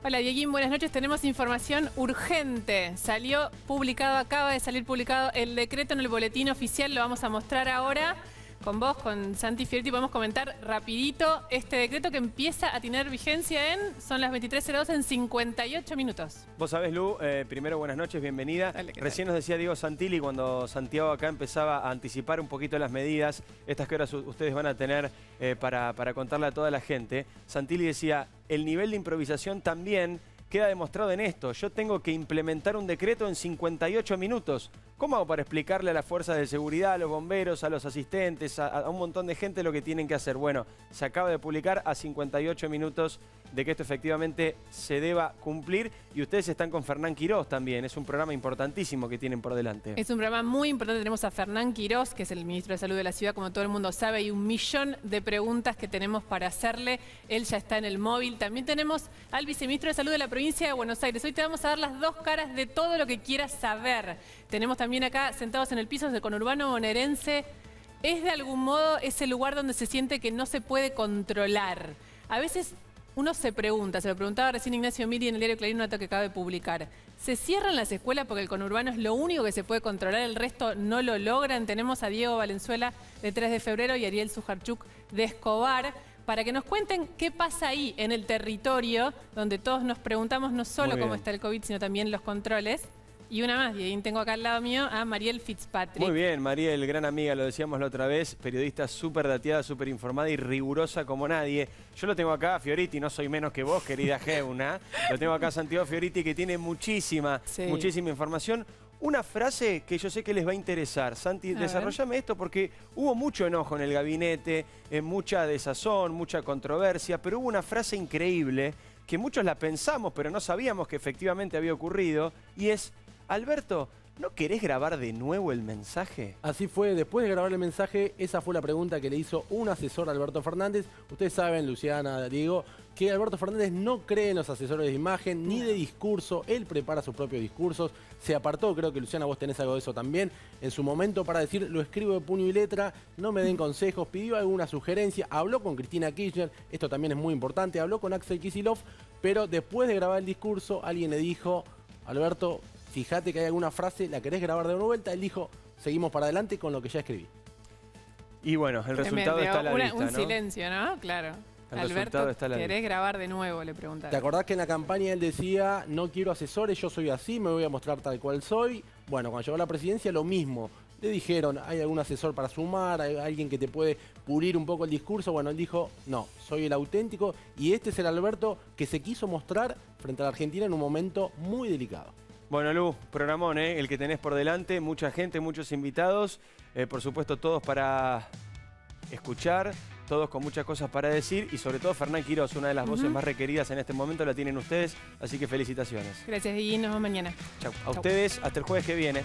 Hola Dieguín, buenas noches. Tenemos información urgente. Acaba de salir publicado el decreto en el boletín oficial. Lo vamos a mostrar ahora con vos, con Santi Fioretti. Podemos comentar rapidito este decreto que empieza a tener vigencia son las 23:02 en 58 minutos. Vos sabés, Lu, primero buenas noches, bienvenida. Dale, Recién nos decía Diego Santilli cuando Santiago acá empezaba a anticipar un poquito las medidas, estas que ahora ustedes van a tener para contarle a toda la gente. Santilli decía, el nivel de improvisación también queda demostrado en esto. Yo tengo que implementar un decreto en 58 minutos. ¿Cómo hago para explicarle a las fuerzas de seguridad, a los bomberos, a los asistentes, a un montón de gente lo que tienen que hacer? Bueno, se acaba de publicar a 58 minutos de que esto efectivamente se deba cumplir. Y ustedes están con Fernán Quirós también. Es un programa importantísimo que tienen por delante. Es un programa muy importante. Tenemos a Fernán Quirós, que es el ministro de Salud de la ciudad, como todo el mundo sabe. Hay 1.000.000 de preguntas que tenemos para hacerle. Él ya está en el móvil. También tenemos al viceministro de Salud de la provincia de Buenos Aires. Hoy te vamos a dar las dos caras de todo lo que quieras saber. Tenemos también acá, sentados en el piso del conurbano bonaerense, es de algún modo ese lugar donde se siente que no se puede controlar. A veces uno se pregunta, se lo preguntaba recién Ignacio Miri en el diario Clarín, un dato que acaba de publicar. ¿Se cierran las escuelas porque el conurbano es lo único que se puede controlar, el resto no lo logran? Tenemos a Diego Valenzuela de 3 de febrero y a Ariel Sujarchuk de Escobar, para que nos cuenten qué pasa ahí en el territorio, donde todos nos preguntamos no solo cómo está el COVID, sino también los controles. Y una más, y tengo acá al lado mío a Mariel Fitzpatrick. Muy bien, Mariel, gran amiga, lo decíamos la otra vez, periodista súper dateada, súper informada y rigurosa como nadie. Yo lo tengo acá a Fioretti, no soy menos que vos, querida Geuna. Lo tengo acá a Santiago Fioretti, que tiene muchísima información. Una frase que yo sé que les va a interesar. Santi, desarrollame esto porque hubo mucho enojo en el gabinete, mucha desazón, mucha controversia, pero hubo una frase increíble que muchos la pensamos, pero no sabíamos que efectivamente había ocurrido, y es: Alberto, ¿no querés grabar de nuevo el mensaje? Así fue, después de grabar el mensaje, esa fue la pregunta que le hizo un asesor a Alberto Fernández. Ustedes saben, Luciana, Diego, que Alberto Fernández no cree en los asesores de imagen ni de discurso. Él prepara sus propios discursos. Se apartó, creo que Luciana, vos tenés algo de eso también, en su momento para decir, lo escribo de puño y letra, no me den consejos, pidió alguna sugerencia, habló con Cristina Kirchner, esto también es muy importante, habló con Axel Kicillof, pero después de grabar el discurso, alguien le dijo: Alberto, fíjate que hay alguna frase, ¿la querés grabar de una vuelta? Él dijo, seguimos para adelante con lo que ya escribí. Y bueno, el resultado está a la vista, un silencio, ¿no? Claro. Alberto, ¿querés grabar de nuevo? Le preguntaron. ¿Te acordás que en la campaña él decía, no quiero asesores, yo soy así, me voy a mostrar tal cual soy? Bueno, cuando llegó a la presidencia lo mismo. Le dijeron, ¿hay algún asesor para sumar? ¿Hay alguien que te puede pulir un poco el discurso? Bueno, él dijo, no, soy el auténtico, y este es el Alberto que se quiso mostrar frente a la Argentina en un momento muy delicado. Bueno, Lu, programón, el que tenés por delante, mucha gente, muchos invitados, por supuesto todos para escuchar, todos con muchas cosas para decir, y sobre todo Fernán Quirós, una de las voces más requeridas en este momento, la tienen ustedes, así que felicitaciones. Gracias, y nos vemos mañana. Chau. A ustedes, hasta el jueves que viene.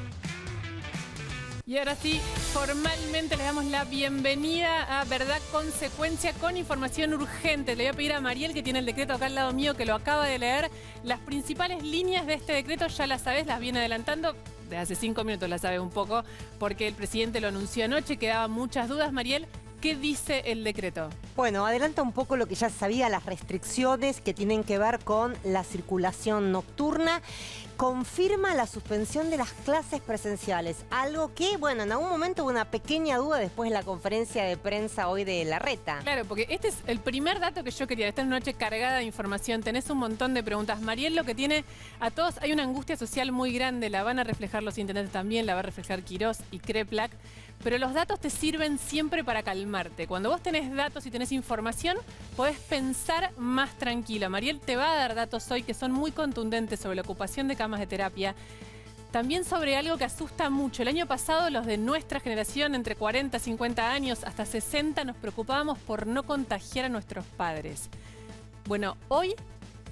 Y ahora sí, formalmente les damos la bienvenida a Verdad Consecuencia con información urgente. Le voy a pedir a Mariel, que tiene el decreto acá al lado mío, que lo acaba de leer. Las principales líneas de este decreto ya las sabés, las viene adelantando. Desde hace 5 minutos las sabe un poco, porque el presidente lo anunció anoche, quedaban muchas dudas. Mariel, ¿qué dice el decreto? Bueno, adelanta un poco lo que ya se sabía, las restricciones que tienen que ver con la circulación nocturna. Confirma la suspensión de las clases presenciales, algo que, bueno, en algún momento hubo una pequeña duda después de la conferencia de prensa hoy de Larreta. Claro, porque este es el primer dato que yo quería. Esta es una noche cargada de información, tenés un montón de preguntas. Mariel, lo que tiene a todos, hay una angustia social muy grande, la van a reflejar los intendentes también, la va a reflejar Quirós y Kreplak, pero los datos te sirven siempre para calmarte. Cuando vos tenés datos y tenés información, podés pensar más tranquila. Mariel te va a dar datos hoy que son muy contundentes sobre la ocupación de camas de terapia. También sobre algo que asusta mucho. El año pasado los de nuestra generación, entre 40, 50 años, hasta 60, nos preocupábamos por no contagiar a nuestros padres. Bueno, hoy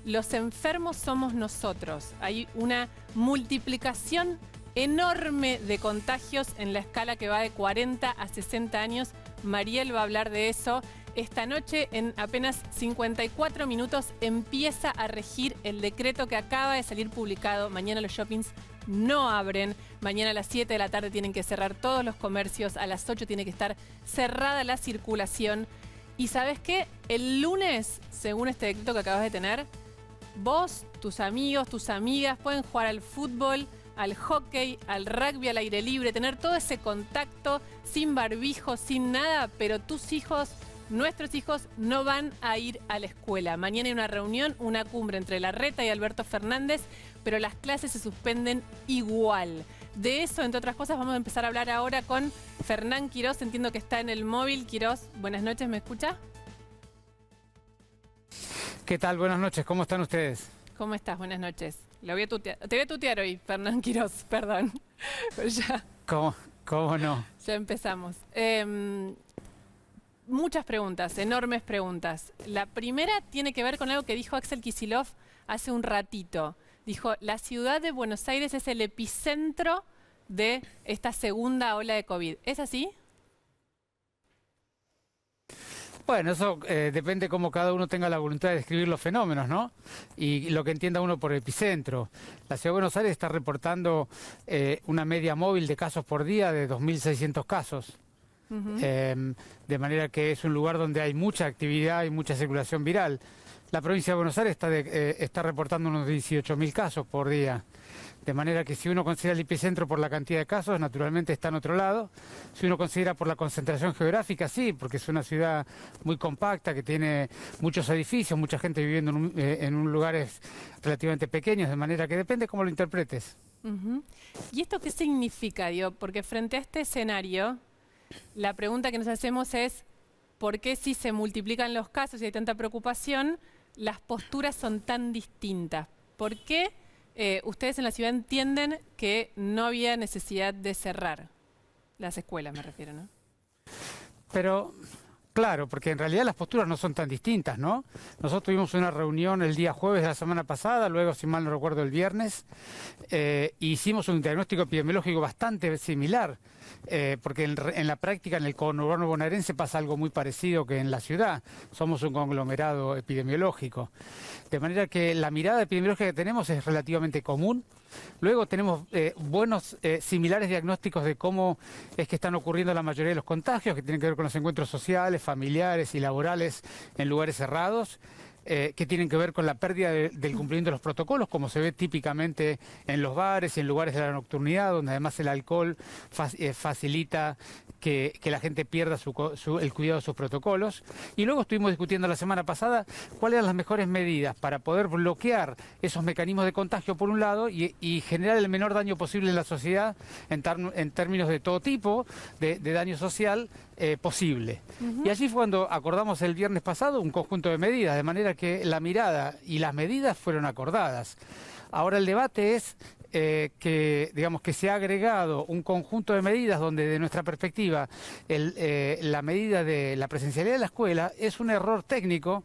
los enfermos somos nosotros. Hay una multiplicación enorme de contagios en la escala que va de 40 a 60 años. Mariel va a hablar de eso. Esta noche, en apenas 54 minutos, empieza a regir el decreto que acaba de salir publicado. Mañana los shoppings no abren. Mañana a las 7 de la tarde tienen que cerrar todos los comercios. A las 8 tiene que estar cerrada la circulación. Y ¿sabes qué? El lunes, según este decreto que acabas de tener, vos, tus amigos, tus amigas pueden jugar al fútbol, al hockey, al rugby al aire libre, tener todo ese contacto sin barbijo, sin nada, pero tus hijos, nuestros hijos, no van a ir a la escuela. Mañana hay una reunión, una cumbre entre Larreta y Alberto Fernández, pero las clases se suspenden igual. De eso, entre otras cosas, vamos a empezar a hablar ahora con Fernán Quirós. Entiendo que está en el móvil. Quirós, buenas noches, ¿me escucha? ¿Qué tal? Buenas noches, ¿cómo están ustedes? ¿Cómo estás? Buenas noches. Te voy a tutear hoy, Fernán Quirós, perdón. Ya. ¿Cómo no? Ya empezamos. Muchas preguntas, enormes preguntas. La primera tiene que ver con algo que dijo Axel Kicillof hace un ratito. Dijo, la ciudad de Buenos Aires es el epicentro de esta segunda ola de COVID. ¿Es así? Bueno, eso depende cómo cada uno tenga la voluntad de describir los fenómenos, ¿no? Y lo que entienda uno por epicentro. La Ciudad de Buenos Aires está reportando una media móvil de casos por día de 2.600 casos. De manera que es un lugar donde hay mucha actividad y mucha circulación viral. La provincia de Buenos Aires está reportando unos 18.000 casos por día. De manera que si uno considera el epicentro por la cantidad de casos, naturalmente está en otro lado. Si uno considera por la concentración geográfica, sí, porque es una ciudad muy compacta, que tiene muchos edificios, mucha gente viviendo en lugares relativamente pequeños, de manera que depende cómo lo interpretes. ¿Y esto qué significa, Dio? Porque frente a este escenario, la pregunta que nos hacemos es, ¿por qué si se multiplican los casos y hay tanta preocupación, las posturas son tan distintas? ¿Por qué ustedes en la ciudad entienden que no había necesidad de cerrar las escuelas, me refiero, ¿no? Pero, claro, porque en realidad las posturas no son tan distintas, ¿no? Nosotros tuvimos una reunión el día jueves de la semana pasada, luego, si mal no recuerdo, el viernes, hicimos un diagnóstico epidemiológico bastante similar, porque en la práctica en el conurbano bonaerense pasa algo muy parecido que en la ciudad. Somos un conglomerado epidemiológico. De manera que la mirada epidemiológica que tenemos es relativamente común. Luego tenemos buenos similares diagnósticos de cómo es que están ocurriendo la mayoría de los contagios, que tienen que ver con los encuentros sociales, familiares y laborales en lugares cerrados, que tienen que ver con la pérdida del cumplimiento de los protocolos, como se ve típicamente en los bares y en lugares de la nocturnidad, donde además el alcohol facilita que la gente pierda el cuidado de sus protocolos. Y luego estuvimos discutiendo la semana pasada cuáles eran las mejores medidas para poder bloquear esos mecanismos de contagio por un lado y generar el menor daño posible en la sociedad en términos de todo tipo de daño social posible. Y allí fue cuando acordamos el viernes pasado un conjunto de medidas, de manera que la mirada y las medidas fueron acordadas. Ahora el debate es que se ha agregado un conjunto de medidas donde, de nuestra perspectiva, la medida de la presencialidad de la escuela es un error técnico.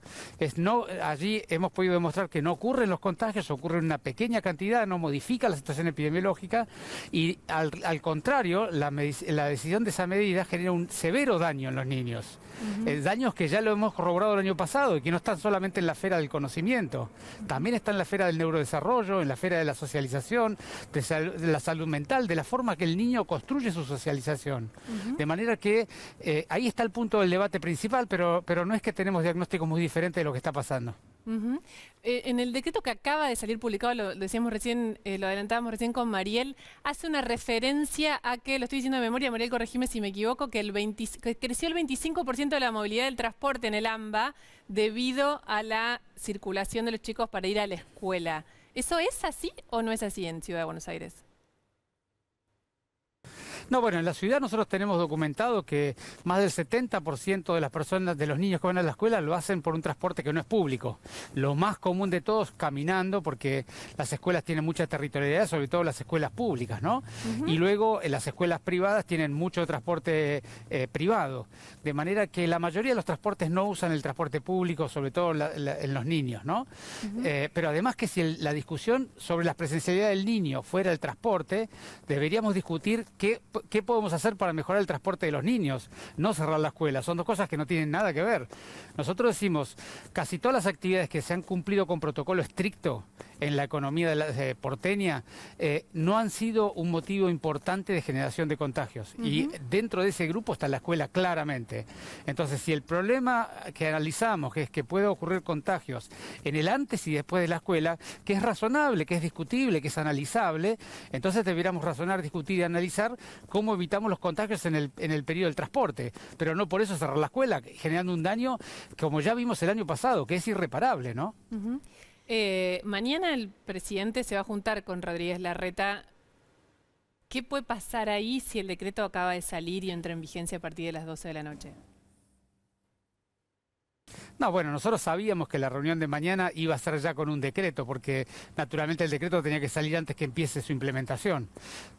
Allí hemos podido demostrar que no ocurren los contagios, ocurre en una pequeña cantidad, no modifica la situación epidemiológica y al contrario, la decisión de esa medida genera un severo daño en los niños. Daños que ya lo hemos corroborado el año pasado y que no están solamente en la esfera del conocimiento, también está en la esfera del neurodesarrollo, en la esfera de la socialización, de la salud mental, de la forma que el niño construye su socialización. De manera que ahí está el punto del debate principal, pero no es que tenemos diagnósticos muy diferentes de lo que está pasando. En el decreto que acaba de salir publicado, lo decíamos recién, lo adelantábamos recién con Mariel, hace una referencia a que, lo estoy diciendo de memoria, Mariel, corregime si me equivoco, que creció el 25% de la movilidad del transporte en el AMBA debido a la circulación de los chicos para ir a la escuela. ¿Eso es así o no es así en Ciudad de Buenos Aires? No, bueno, en la ciudad nosotros tenemos documentado que más del 70% de las personas, de los niños que van a la escuela, lo hacen por un transporte que no es público. Lo más común de todos, caminando, porque las escuelas tienen mucha territorialidad, sobre todo las escuelas públicas, ¿no? Y luego las escuelas privadas tienen mucho transporte privado. De manera que la mayoría de los transportes no usan el transporte público, sobre todo en los niños, ¿no? Pero además que si la discusión sobre la presencialidad del niño fuera el transporte, deberíamos discutir qué podemos hacer para mejorar el transporte de los niños, no cerrar la escuela. Son dos cosas que no tienen nada que ver. Nosotros decimos, casi todas las actividades que se han cumplido con protocolo estricto en la economía porteña, no han sido un motivo importante de generación de contagios. Y dentro de ese grupo está la escuela, claramente. Entonces, si el problema que analizamos es que puede ocurrir contagios en el antes y después de la escuela, que es razonable, que es discutible, que es analizable, entonces debiéramos razonar, discutir y analizar cómo evitamos los contagios en el periodo del transporte, pero no por eso cerrar la escuela, generando un daño, como ya vimos el año pasado, que es irreparable, ¿no? Mañana el presidente se va a juntar con Rodríguez Larreta. ¿Qué puede pasar ahí si el decreto acaba de salir y entra en vigencia a partir de las 12 de la noche? No, bueno, nosotros sabíamos que la reunión de mañana iba a ser ya con un decreto, porque naturalmente el decreto tenía que salir antes que empiece su implementación.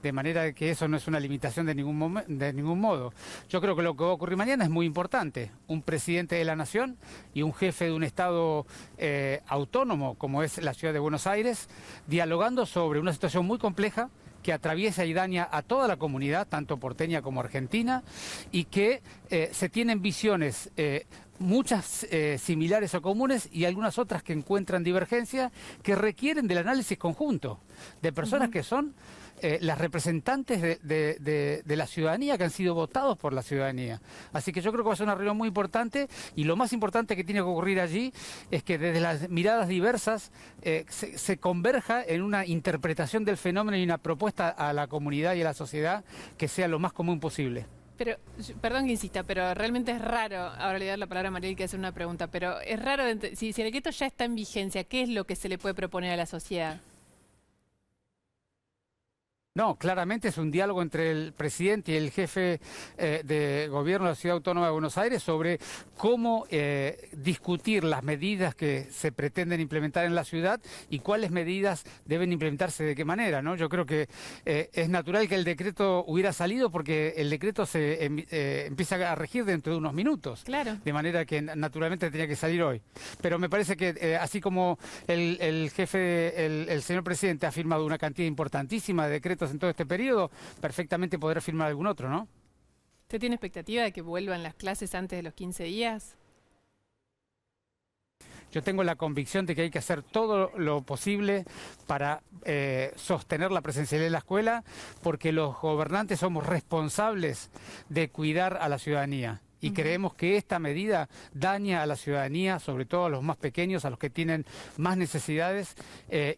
De manera que eso no es una limitación de ningún modo. Yo creo que lo que va a ocurrir mañana es muy importante. Un presidente de la Nación y un jefe de un Estado autónomo, como es la Ciudad de Buenos Aires, dialogando sobre una situación muy compleja que atraviesa y daña a toda la comunidad, tanto porteña como argentina, y que se tienen visiones muchas similares o comunes y algunas otras que encuentran divergencia, que requieren del análisis conjunto de personas que son las representantes de la ciudadanía, que han sido votados por la ciudadanía. Así que yo creo que va a ser una reunión muy importante, y lo más importante que tiene que ocurrir allí es que desde las miradas diversas se converja en una interpretación del fenómeno y una propuesta a la comunidad y a la sociedad que sea lo más común posible. Pero, perdón que insista, pero realmente es raro, ahora le voy a dar la palabra a Mariel que hace una pregunta, pero es raro, si el decreto ya está en vigencia, ¿qué es lo que se le puede proponer a la sociedad? No, claramente es un diálogo entre el presidente y el jefe de gobierno de la Ciudad Autónoma de Buenos Aires sobre cómo discutir las medidas que se pretenden implementar en la ciudad y cuáles medidas deben implementarse de qué manera, ¿no? Yo creo que es natural que el decreto hubiera salido, porque el decreto se empieza a regir dentro de unos minutos. Claro. De manera que naturalmente tenía que salir hoy. Pero me parece que así como el jefe, el señor presidente ha firmado una cantidad importantísima de decretos en todo este periodo, perfectamente podrá firmar algún otro, ¿no? ¿Usted tiene expectativa de que vuelvan las clases antes de los 15 días? Yo tengo la convicción de que hay que hacer todo lo posible para sostener la presencialidad en la escuela, porque los gobernantes somos responsables de cuidar a la ciudadanía. Y creemos que esta medida daña a la ciudadanía, sobre todo a los más pequeños, a los que tienen más necesidades,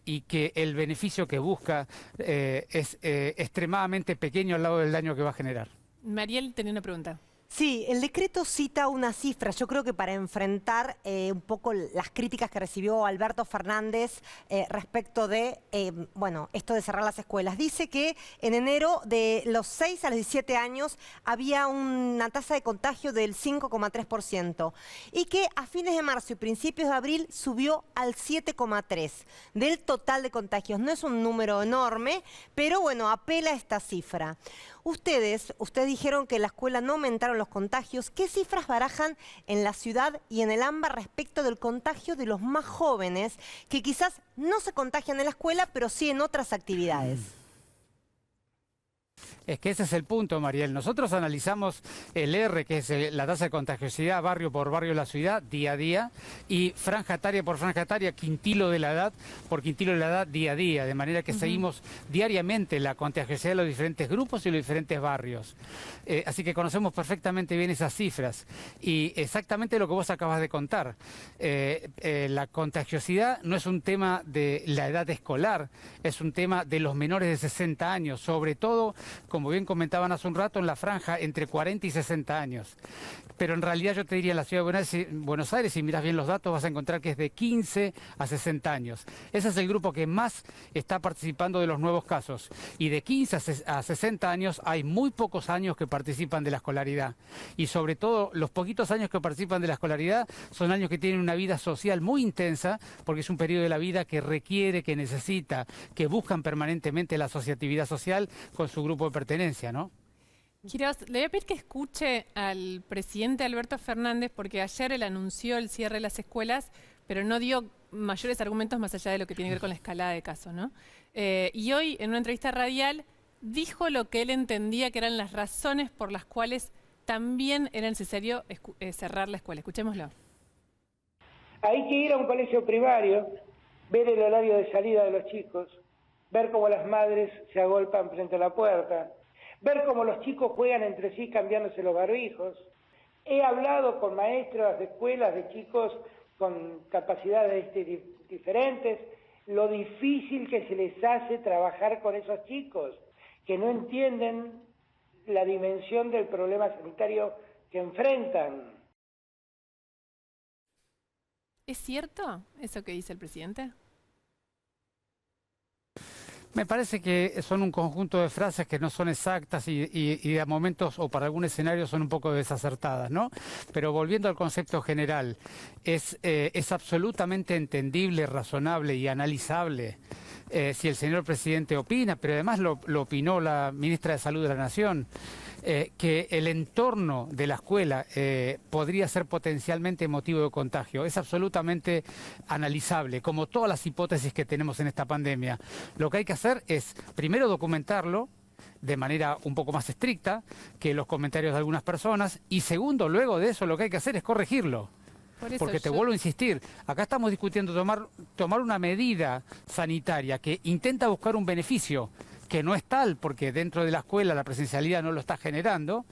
y que el beneficio que busca es extremadamente pequeño al lado del daño que va a generar. Mariel tenía una pregunta. Sí, el decreto cita una cifra, yo creo que para enfrentar un poco las críticas que recibió Alberto Fernández respecto de, bueno, esto de cerrar las escuelas. Dice que en enero, de los 6 a los 17 años, había una tasa de contagio del 5,3% y que a fines de marzo y principios de abril subió al 7,3% del total de contagios. No es un número enorme, pero bueno, apela a esta cifra. Ustedes dijeron que en la escuela no aumentaron los contagios. ¿Qué cifras barajan en la ciudad y en el AMBA respecto del contagio de los más jóvenes, que quizás no se contagian en la escuela, pero sí en otras actividades? Es que ese es el punto, Mariel. Nosotros analizamos el R, que es la tasa de contagiosidad barrio por barrio de la ciudad, día a día, y franja etaria por franja etaria, quintilo de la edad por quintilo de la edad, día a día, de manera que seguimos diariamente la contagiosidad de los diferentes grupos y los diferentes barrios. Así que conocemos perfectamente bien esas cifras. Y exactamente lo que vos acabas de contar. La contagiosidad no es un tema de la edad escolar, es un tema de los menores de 60 años, sobre todo, como bien comentaban hace un rato, en la franja entre 40 y 60 años. Pero en realidad yo te diría, en la ciudad de Buenos Aires, si miras bien los datos, vas a encontrar que es de 15 a 60 años. Ese es el grupo que más está participando de los nuevos casos. Y de 15 a 60 años hay muy pocos años que participan de la escolaridad. Y sobre todo, los poquitos años que participan de la escolaridad son años que tienen una vida social muy intensa, porque es un periodo de la vida que requiere, que necesita, que buscan permanentemente la asociatividad social con su grupo de pertenencia, ¿no? Quiroz, le voy a pedir que escuche al presidente Alberto Fernández, porque ayer él anunció el cierre de las escuelas, pero no dio mayores argumentos más allá de lo que tiene que ver con la escalada de casos, ¿no? Y hoy, en una entrevista radial, dijo lo que él entendía que eran las razones por las cuales también era necesario cerrar la escuela. Escuchémoslo. Hay que ir a un colegio primario ver el horario de salida de los chicos, ver cómo las madres se agolpan frente a la puerta, ver cómo los chicos juegan entre sí cambiándose los barbijos. He hablado con maestras de escuelas de chicos con capacidades diferentes, lo difícil que se les hace trabajar con esos chicos, que no entienden la dimensión del problema sanitario que enfrentan. ¿Es cierto eso que dice el presidente? Me parece que son un conjunto de frases que no son exactas y a momentos o para algún escenario son un poco desacertadas, ¿no? Pero volviendo al concepto general, es absolutamente entendible, razonable y analizable si el señor presidente opina, pero además lo opinó la ministra de Salud de la Nación, que el entorno de la escuela podría ser potencialmente motivo de contagio. Es absolutamente analizable, como todas las hipótesis que tenemos en esta pandemia. Lo que hay que hacer es, primero, documentarlo de manera un poco más estricta que los comentarios de algunas personas, y segundo, luego de eso, lo que hay que hacer es corregirlo. Porque te vuelvo a insistir, acá estamos discutiendo tomar una medida sanitaria que intenta buscar un beneficio que no es tal, porque dentro de la escuela la presencialidad no lo está generando,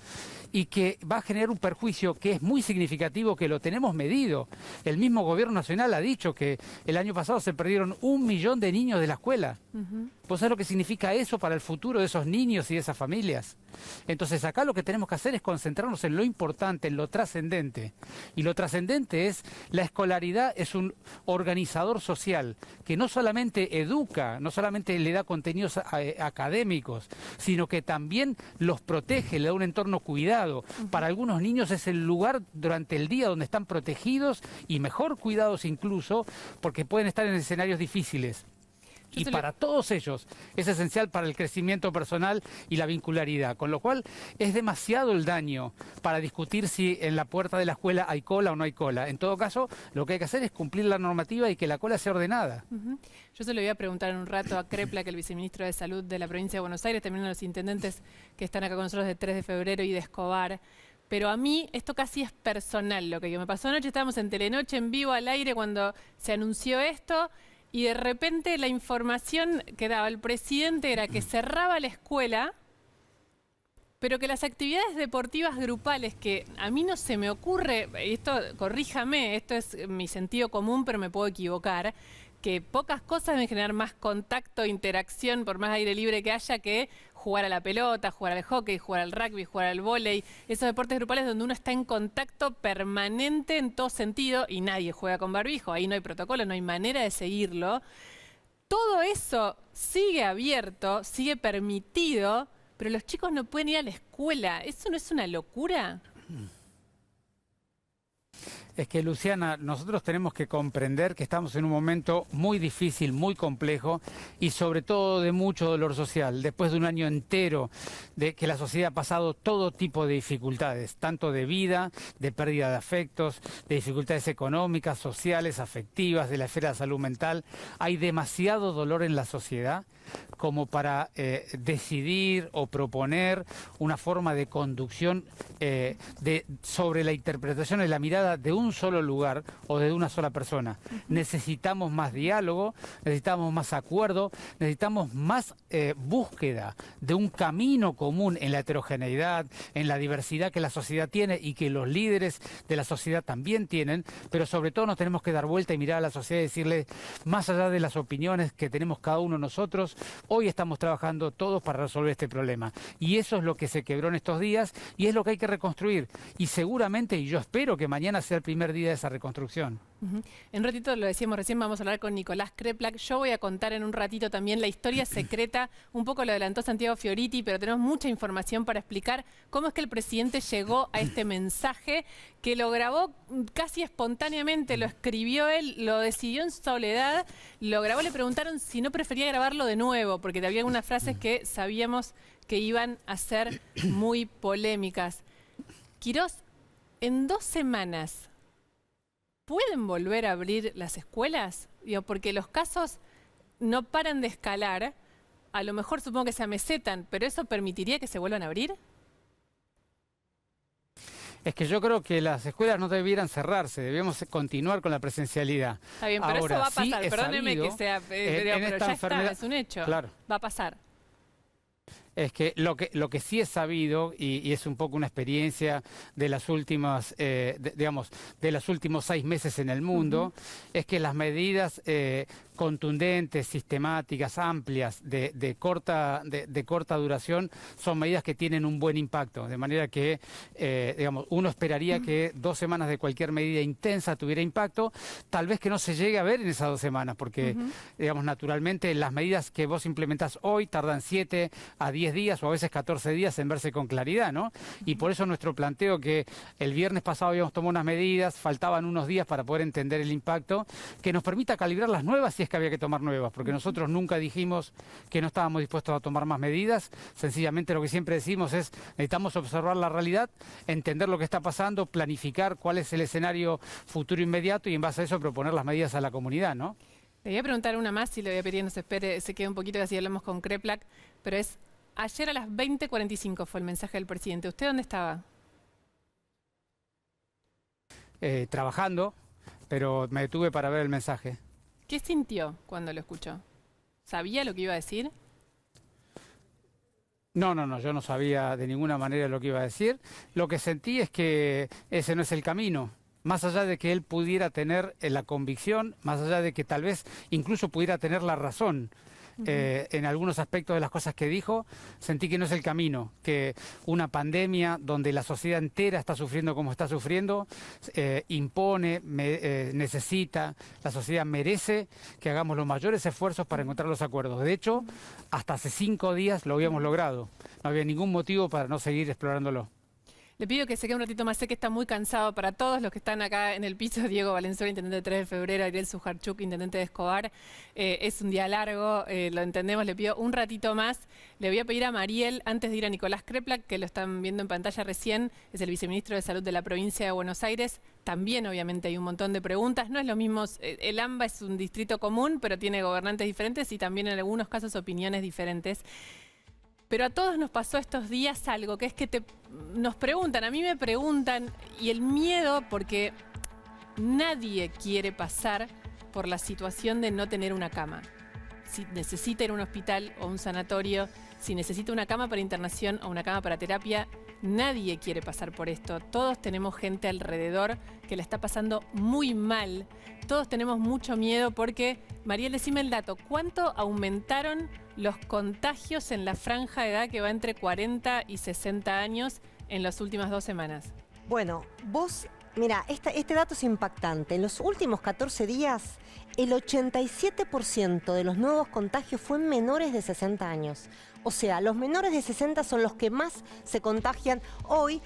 y que va a generar un perjuicio que es muy significativo, que lo tenemos medido. El mismo gobierno nacional ha dicho que el año pasado se perdieron 1 millón de niños de la escuela. ¿Vos sabés lo que significa eso para el futuro de esos niños y de esas familias? Entonces acá lo que tenemos que hacer es concentrarnos en lo importante, en lo trascendente. Y lo trascendente es, la escolaridad es un organizador social que no solamente educa, no solamente le da contenidos académicos, sino que también los protege, le da un entorno cuidado. Para algunos niños es el lugar durante el día donde están protegidos y mejor cuidados incluso, porque pueden estar en escenarios difíciles. Y para todos ellos es esencial para el crecimiento personal y la vincularidad, con lo cual es demasiado el daño para discutir si en la puerta de la escuela hay cola o no hay cola. En todo caso, lo que hay que hacer es cumplir la normativa y que la cola sea ordenada. Yo se lo voy a preguntar en un rato a Crepla, que es el viceministro de Salud de la provincia de Buenos Aires, también a los intendentes que están acá con nosotros de 3 de febrero y de Escobar. Pero a mí esto casi es personal lo que me pasó anoche. Estábamos en Telenoche en vivo al aire cuando se anunció esto. Y de repente la información que daba el presidente era que cerraba la escuela, pero que las actividades deportivas grupales, que a mí no se me ocurre, esto corríjame, esto es mi sentido común, pero me puedo equivocar, que pocas cosas deben generar más contacto, interacción, por más aire libre que haya, que jugar a la pelota, jugar al hockey, jugar al rugby, jugar al vóley, esos deportes grupales donde uno está en contacto permanente en todo sentido y nadie juega con barbijo, ahí no hay protocolo, no hay manera de seguirlo. Todo eso sigue abierto, sigue permitido, pero los chicos no pueden ir a la escuela. ¿Eso no es una locura? Es que, Luciana, nosotros tenemos que comprender que estamos en un momento muy difícil, muy complejo y sobre todo de mucho dolor social. Después de un año entero de que la sociedad ha pasado todo tipo de dificultades, tanto de vida, de pérdida de afectos, de dificultades económicas, sociales, afectivas, de la esfera de salud mental. Hay demasiado dolor en la sociedad como para decidir o proponer una forma de conducción sobre la interpretación y la mirada de un solo lugar o de una sola persona. Necesitamos más diálogo, necesitamos más acuerdo, necesitamos más búsqueda de un camino común en la heterogeneidad, en la diversidad que la sociedad tiene y que los líderes de la sociedad también tienen, pero sobre todo nos tenemos que dar vuelta y mirar a la sociedad y decirle, más allá de las opiniones que tenemos cada uno nosotros, hoy estamos trabajando todos para resolver este problema. Y eso es lo que se quebró en estos días y es lo que hay que reconstruir. Y seguramente, y yo espero que mañana sea el primer día de esa reconstrucción. En un ratito, lo decíamos recién, vamos a hablar con Nicolás Kreplak. Yo voy a contar en un ratito también la historia secreta, un poco lo adelantó Santiago Fioriti, pero tenemos mucha información para explicar cómo es que el presidente llegó a este mensaje, que lo grabó casi espontáneamente, lo escribió él, lo decidió en soledad, lo grabó, le preguntaron si no prefería grabarlo de nuevo, porque había algunas frases que sabíamos que iban a ser muy polémicas. Quirós, en 2 semanas, ¿pueden volver a abrir las escuelas? Digo, porque los casos no paran de escalar, a lo mejor supongo que se amesetan, pero ¿eso permitiría que se vuelvan a abrir? Es que yo creo que las escuelas no debieran cerrarse, debemos continuar con la presencialidad. Está bien, pero Ahora, eso va a sí pasar. es Perdóneme sabido, que sea, en pero esta ya enfermedad, está, es un hecho. Claro. Va a pasar. Es que lo que sí es sabido, y es un poco una experiencia de las últimas, digamos, de los últimos 6 meses en el mundo, es que las medidas contundentes, sistemáticas, amplias, de corta duración, son medidas que tienen un buen impacto. De manera que, digamos, uno esperaría que 2 semanas de cualquier medida intensa tuviera impacto, tal vez que no se llegue a ver en esas 2 semanas, porque, digamos, naturalmente las medidas que vos implementás hoy tardan 7 a 10 días o a veces 14 días en verse con claridad, ¿no? Y por eso nuestro planteo que el viernes pasado habíamos tomado unas medidas, faltaban unos días para poder entender el impacto, que nos permita calibrar las nuevas si es que había que tomar nuevas, porque nosotros nunca dijimos que no estábamos dispuestos a tomar más medidas, sencillamente lo que siempre decimos es necesitamos observar la realidad, entender lo que está pasando, planificar cuál es el escenario futuro inmediato y en base a eso proponer las medidas a la comunidad, ¿no? Le voy a preguntar una más y le voy a pedir que nos espere, se quede un poquito, que así hablamos con Kreplak, pero es, ayer a las 20:45 fue el mensaje del presidente. ¿Usted dónde estaba? Trabajando, pero me detuve para ver el mensaje. ¿Qué sintió cuando lo escuchó? ¿Sabía lo que iba a decir? No, yo no sabía de ninguna manera lo que iba a decir. Lo que sentí es que ese no es el camino. Más allá de que él pudiera tener la convicción, más allá de que tal vez incluso pudiera tener la razón en algunos aspectos de las cosas que dijo, sentí que no es el camino, que una pandemia donde la sociedad entera está sufriendo como está sufriendo, impone, necesita, la sociedad merece que hagamos los mayores esfuerzos para encontrar los acuerdos. De hecho, hasta hace 5 días lo habíamos logrado. No había ningún motivo para no seguir explorándolo. Le pido que se quede un ratito más, sé que está muy cansado. Para todos los que están acá en el piso, Diego Valenzuela, intendente de 3 de febrero, Ariel Sujarchuk, intendente de Escobar, es un día largo, lo entendemos, le pido un ratito más. Le voy a pedir a Mariel, antes de ir a Nicolás Kreplak, que lo están viendo en pantalla recién, es el viceministro de Salud de la provincia de Buenos Aires. También, obviamente, hay un montón de preguntas. No es lo mismo, el AMBA es un distrito común, pero tiene gobernantes diferentes y también en algunos casos opiniones diferentes. Pero a todos nos pasó estos días algo, que es que nos preguntan, a mí me preguntan, y el miedo, porque nadie quiere pasar por la situación de no tener una cama. Si necesita ir a un hospital o un sanatorio, si necesita una cama para internación o una cama para terapia, nadie quiere pasar por esto. Todos tenemos gente alrededor que la está pasando muy mal. Todos tenemos mucho miedo porque, Mariel, decime el dato, ¿cuánto aumentaron los contagios en la franja de edad que va entre 40 y 60 años en las últimas 2 semanas? Bueno, vos, mira, este dato es impactante. En los últimos 14 días, el 87% de los nuevos contagios fue en menores de 60 años. O sea, los menores de 60 son los que más se contagian hoy.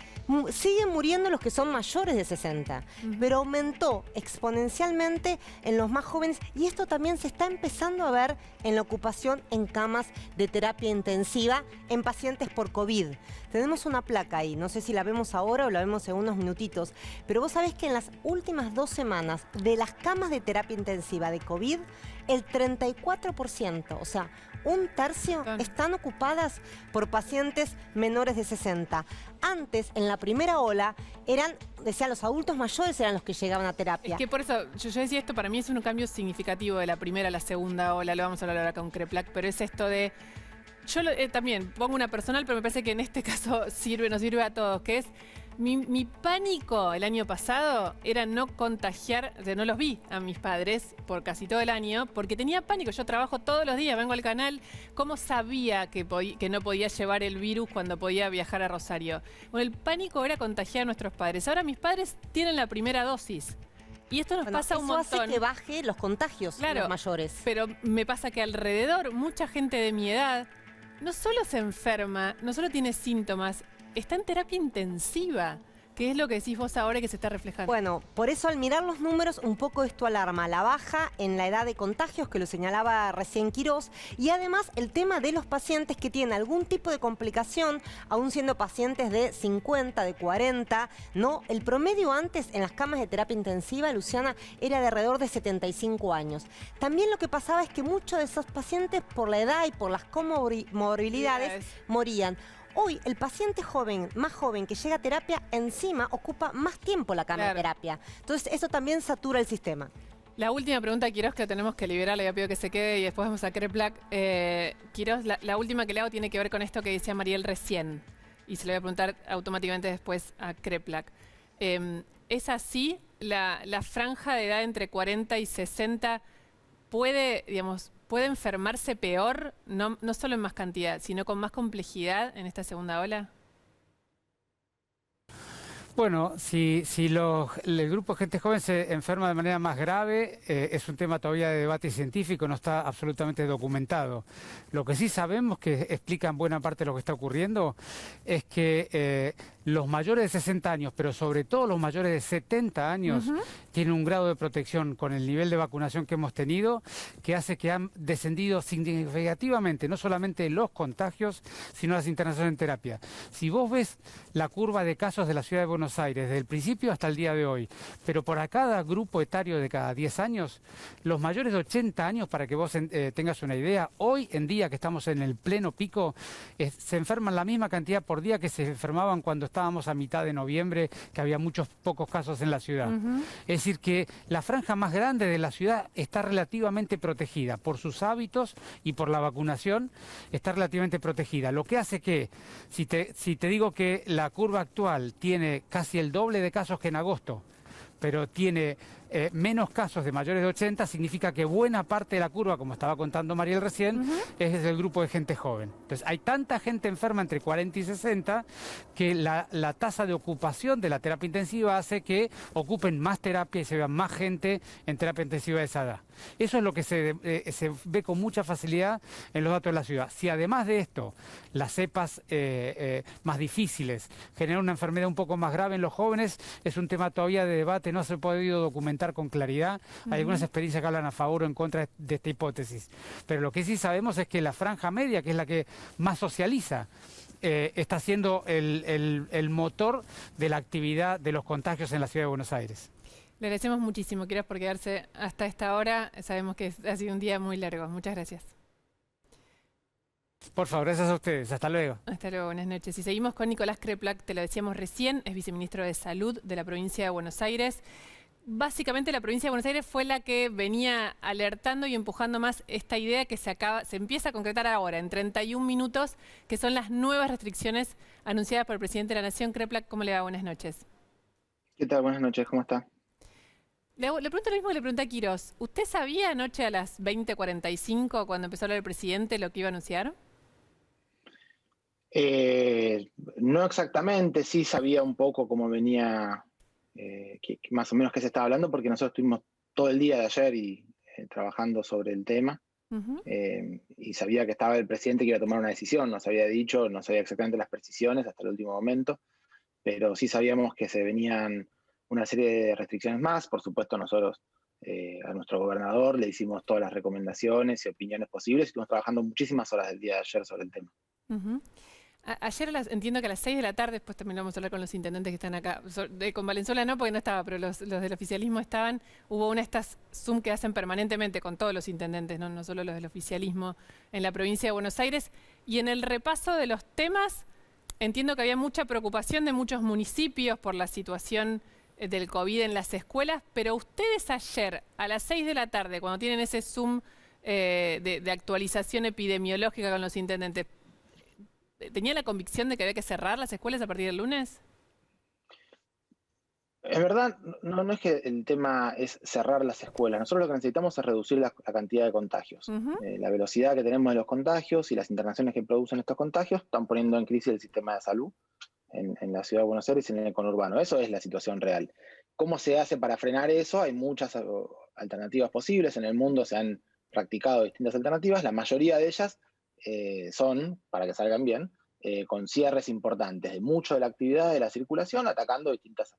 Siguen muriendo los que son mayores de 60, pero aumentó exponencialmente en los más jóvenes y esto también se está empezando a ver en la ocupación en camas de terapia intensiva en pacientes por COVID. Tenemos una placa ahí, no sé si la vemos ahora o la vemos en unos minutitos, pero vos sabés que en las últimas 2 semanas de las camas de terapia intensiva de COVID, el 34%, o sea, 1/3 están ocupadas por pacientes menores de 60. Antes, en la primera ola, decían los adultos mayores eran los que llegaban a terapia. Es que por eso, yo decía esto, para mí es un cambio significativo de la primera a la segunda ola, lo vamos a hablar ahora con Kreplak, pero es esto de... Yo también pongo una personal, pero me parece que en este caso nos sirve a todos, que es... Mi pánico el año pasado era no contagiar, no los vi a mis padres por casi todo el año, porque tenía pánico. Yo trabajo todos los días, vengo al canal. ¿Cómo sabía que no podía llevar el virus cuando podía viajar a Rosario? Bueno, el pánico era contagiar a nuestros padres. Ahora mis padres tienen la primera dosis. Y esto nos pasa un montón. Eso hace que baje los contagios en los mayores. Pero me pasa que alrededor mucha gente de mi edad no solo se enferma, no solo tiene síntomas, está en terapia intensiva, que es lo que decís vos ahora y que se está reflejando. Bueno, por eso al mirar los números un poco esto alarma. La baja en la edad de contagios, que lo señalaba recién Quirós, y además el tema de los pacientes que tienen algún tipo de complicación, aún siendo pacientes de 50, de 40, ¿no? El promedio antes en las camas de terapia intensiva, Luciana, era de alrededor de 75 años. También lo que pasaba es que muchos de esos pacientes, por la edad y por las comorbilidades, morían. Hoy el paciente joven, más joven que llega a terapia, encima ocupa más tiempo la cama de terapia. Entonces eso también satura el sistema. La última pregunta, Quirós, que tenemos que liberar, le pido que se quede y después vamos a Kreplak. Quirós, la última que le hago tiene que ver con esto que decía Mariel recién. Y se lo voy a preguntar automáticamente después a Kreplak. ¿Es así? ¿La franja de edad entre 40 y 60 puede enfermarse peor, no solo en más cantidad, sino con más complejidad en esta segunda ola? Bueno, si el grupo de gente joven se enferma de manera más grave, es un tema todavía de debate científico, no está absolutamente documentado. Lo que sí sabemos, que explican buena parte de lo que está ocurriendo, es que los mayores de 60 años, pero sobre todo los mayores de 70 años, tienen un grado de protección con el nivel de vacunación que hemos tenido, que hace que han descendido significativamente, no solamente los contagios, sino las internaciones en terapia. Si vos ves la curva de casos de la ciudad de Buenos Aires, desde el principio hasta el día de hoy, pero por cada grupo etario de cada 10 años, los mayores de 80 años, para que vos tengas una idea, hoy en día que estamos en el pleno pico, se enferman la misma cantidad por día que se enfermaban cuando estábamos a mitad de noviembre, que había pocos casos en la ciudad. Es decir, que la franja más grande de la ciudad está relativamente protegida por sus hábitos y por la vacunación, está relativamente protegida. Lo que hace que, si te digo que la curva actual tiene casi el doble de casos que en agosto, pero tiene menos casos de mayores de 80, significa que buena parte de la curva, como estaba contando Mariel recién, es del grupo de gente joven. Entonces, hay tanta gente enferma entre 40 y 60 que la tasa de ocupación de la terapia intensiva hace que ocupen más terapia y se vea más gente en terapia intensiva de esa edad. Eso es lo que se ve con mucha facilidad en los datos de la ciudad. Si además de esto, las cepas más difíciles generan una enfermedad un poco más grave en los jóvenes, es un tema todavía de debate, no se ha podido documentar con claridad. Hay algunas experiencias que hablan a favor o en contra de esta hipótesis. Pero lo que sí sabemos es que la franja media, que es la que más socializa, está siendo el motor de la actividad de los contagios en la ciudad de Buenos Aires. Le agradecemos muchísimo, Quirós, por quedarse hasta esta hora. Sabemos que ha sido un día muy largo. Muchas gracias. Por favor, gracias a ustedes. Hasta luego. Hasta luego, buenas noches. Y seguimos con Nicolás Kreplak, te lo decíamos recién, es viceministro de Salud de la provincia de Buenos Aires. Básicamente la provincia de Buenos Aires fue la que venía alertando y empujando más esta idea que se empieza a concretar ahora, en 31 minutos, que son las nuevas restricciones anunciadas por el presidente de la Nación. Kreplak, ¿cómo le va? Buenas noches. ¿Qué tal? Buenas noches, ¿cómo está? Le pregunto lo mismo que le pregunté a Quirós. ¿Usted sabía anoche a las 20:45, cuando empezó a hablar el presidente, lo que iba a anunciar? No exactamente, sí sabía un poco cómo venía, más o menos qué se estaba hablando, porque nosotros estuvimos todo el día de ayer trabajando sobre el tema, y sabía que estaba el presidente que iba a tomar una decisión, no sabía exactamente las precisiones hasta el último momento, pero sí sabíamos que se venían una serie de restricciones más. Por supuesto, nosotros a nuestro gobernador le hicimos todas las recomendaciones y opiniones posibles, y estuvimos trabajando muchísimas horas del día de ayer sobre el tema. Ayer entiendo que a las 6 de la tarde, después también vamos a hablar con los intendentes que están acá. Con Valenzuela no, porque no estaba, pero los del oficialismo estaban. Hubo una de estas Zoom que hacen permanentemente con todos los intendentes, no solo los del oficialismo, en la provincia de Buenos Aires. Y en el repaso de los temas, entiendo que había mucha preocupación de muchos municipios por la situación del COVID en las escuelas, pero ustedes ayer, a las 6 de la tarde, cuando tienen ese Zoom de actualización epidemiológica con los intendentes, ¿tenía la convicción de que había que cerrar las escuelas a partir del lunes? En verdad, no es que el tema es cerrar las escuelas. Nosotros lo que necesitamos es reducir la cantidad de contagios. La velocidad que tenemos de los contagios y las internaciones que producen estos contagios están poniendo en crisis el sistema de salud en la ciudad de Buenos Aires y en el conurbano. Eso es la situación real. ¿Cómo se hace para frenar eso? Hay muchas alternativas posibles. En el mundo se han practicado distintas alternativas. La mayoría de ellas son, para que salgan bien, con cierres importantes de mucho de la actividad de la circulación, atacando distintas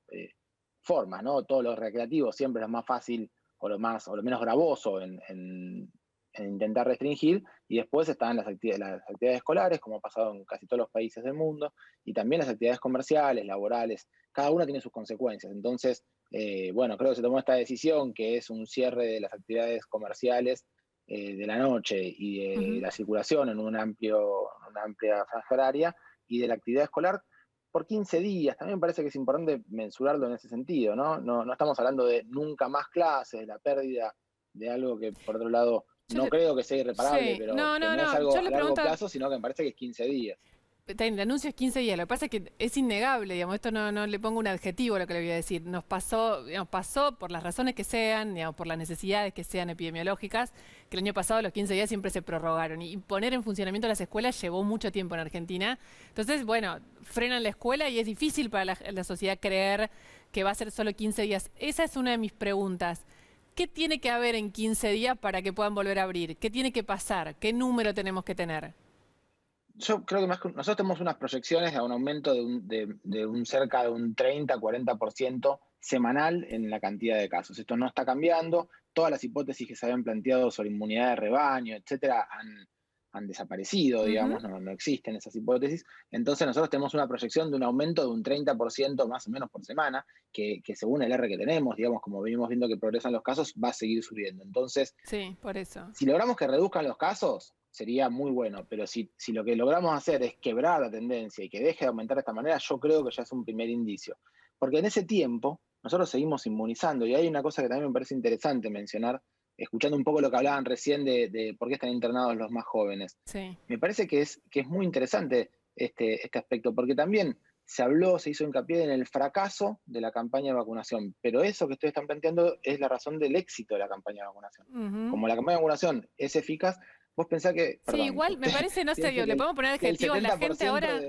formas, ¿no? Todo lo recreativo siempre es lo más fácil o lo menos gravoso en intentar restringir, y después están las actividades escolares, como ha pasado en casi todos los países del mundo, y también las actividades comerciales, laborales. Cada una tiene sus consecuencias. Entonces, creo que se tomó esta decisión, que es un cierre de las actividades comerciales de la noche y de la circulación en una amplia franja horaria, y de la actividad escolar por 15 días. También me parece que es importante mensurarlo en ese sentido, ¿no? No estamos hablando de nunca más clases, de la pérdida de algo que, por otro lado, no creo que sea irreparable, Sí, pero no, que no, no es no. algo Yo a le largo pregunto, plazo, sino que me parece que es 15 días. el anuncio es 15 días, lo que pasa es que es innegable, digamos, esto no le pongo un adjetivo a lo que le voy a decir. Nos pasó, digamos, pasó por las razones que sean, digamos, por las necesidades que sean epidemiológicas, que el año pasado los 15 días siempre se prorrogaron. Y poner en funcionamiento las escuelas llevó mucho tiempo en Argentina. Entonces, bueno, frenan la escuela y es difícil para la sociedad creer que va a ser solo 15 días. Esa es una de mis preguntas. ¿Qué tiene que haber en 15 días para que puedan volver a abrir? ¿Qué tiene que pasar? ¿Qué número tenemos que tener? Yo creo que nosotros tenemos unas proyecciones de un aumento de un cerca de un 30-40% semanal en la cantidad de casos. Esto no está cambiando. Todas las hipótesis que se habían planteado sobre inmunidad de rebaño, etcétera, han desaparecido, digamos, no existen esas hipótesis. Entonces nosotros tenemos una proyección de un aumento de un 30% más o menos por semana, que según el R que tenemos, digamos, como venimos viendo que progresan los casos, va a seguir subiendo. Entonces, Sí, por eso. si logramos que reduzcan los casos, sería muy bueno, pero si lo que logramos hacer es quebrar la tendencia y que deje de aumentar de esta manera, yo creo que ya es un primer indicio. Porque en ese tiempo nosotros seguimos inmunizando, y hay una cosa que también me parece interesante mencionar, escuchando un poco lo que hablaban recién de por qué están internados los más jóvenes. Sí. Me parece que es muy interesante este aspecto, porque también se hizo hincapié en el fracaso de la campaña de vacunación, pero eso que ustedes están planteando es la razón del éxito de la campaña de vacunación. Como la campaña de vacunación es eficaz, vos pensás que... Sí, Perdón, igual me parece, no sé, le podemos poner adjetivos. La gente ahora,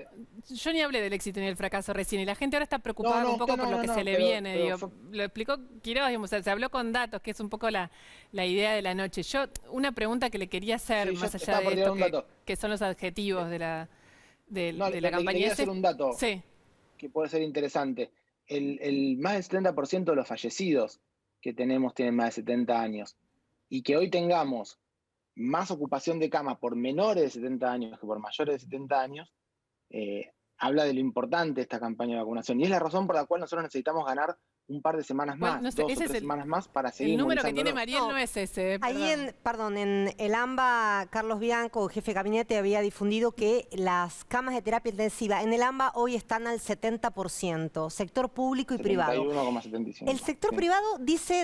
yo ni hablé del éxito ni del fracaso recién, y la gente ahora está preocupada un poco por lo que se le viene. Digo, lo explicó Quiroz, digamos, se habló con datos, que es un poco la idea de la noche. Yo, una pregunta que le quería hacer, más allá de esto, que son los adjetivos de la campaña. Le quería hacer un dato sí, que puede ser interesante. El más del 70% de los fallecidos que tenemos tienen más de 70 años. Y que hoy tengamos más ocupación de cama por menores de 70 años que por mayores de 70 años, habla de lo importante de esta campaña de vacunación. Y es la razón por la cual nosotros necesitamos ganar un par de semanas más, bueno, no sé, 2 o 3 semanas más para seguir el número que tiene inmunizándolo. Mariel no es ese. Ahí en el AMBA, Carlos Bianco, jefe de gabinete, había difundido que las camas de terapia intensiva en el AMBA hoy están al 70%, sector público y privado. 71,75. El sector privado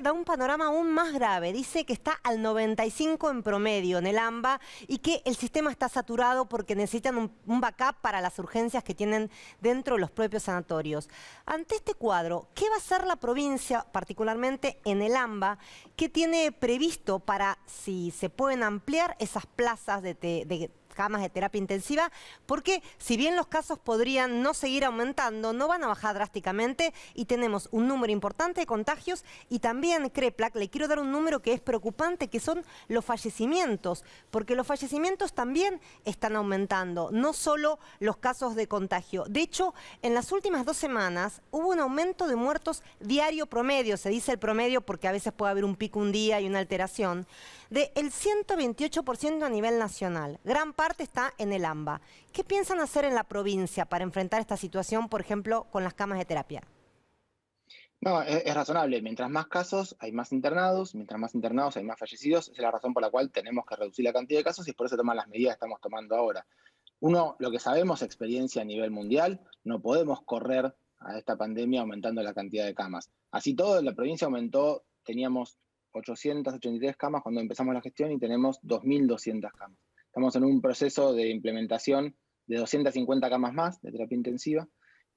da un panorama aún más grave, dice que está al 95% en promedio en el AMBA y que el sistema está saturado porque necesitan un backup para las urgencias que tienen dentro de los propios sanatorios. Ante este cuadro, ¿qué va a hacer la provincia, particularmente en el AMBA, qué tiene previsto para si se pueden ampliar esas plazas de camas de terapia intensiva? Porque si bien los casos podrían no seguir aumentando, no van a bajar drásticamente y tenemos un número importante de contagios y también, CREPLAC, le quiero dar un número que es preocupante, que son los fallecimientos, porque los fallecimientos también están aumentando, no solo los casos de contagio. De hecho, en las últimas 2 semanas hubo un aumento de muertos diario promedio, se dice el promedio porque a veces puede haber un pico un día y una alteración, del 128% a nivel nacional. Gran parte está en el AMBA. ¿Qué piensan hacer en la provincia para enfrentar esta situación, por ejemplo, con las camas de terapia? No, es razonable. Mientras más casos, hay más internados. Mientras más internados, hay más fallecidos. Esa es la razón por la cual tenemos que reducir la cantidad de casos y por eso toman las medidas que estamos tomando ahora. Lo que sabemos, experiencia a nivel mundial, no podemos correr a esta pandemia aumentando la cantidad de camas. Así todo, la provincia aumentó, teníamos 883 camas cuando empezamos la gestión y tenemos 2.200 camas. Estamos en un proceso de implementación de 250 camas más de terapia intensiva.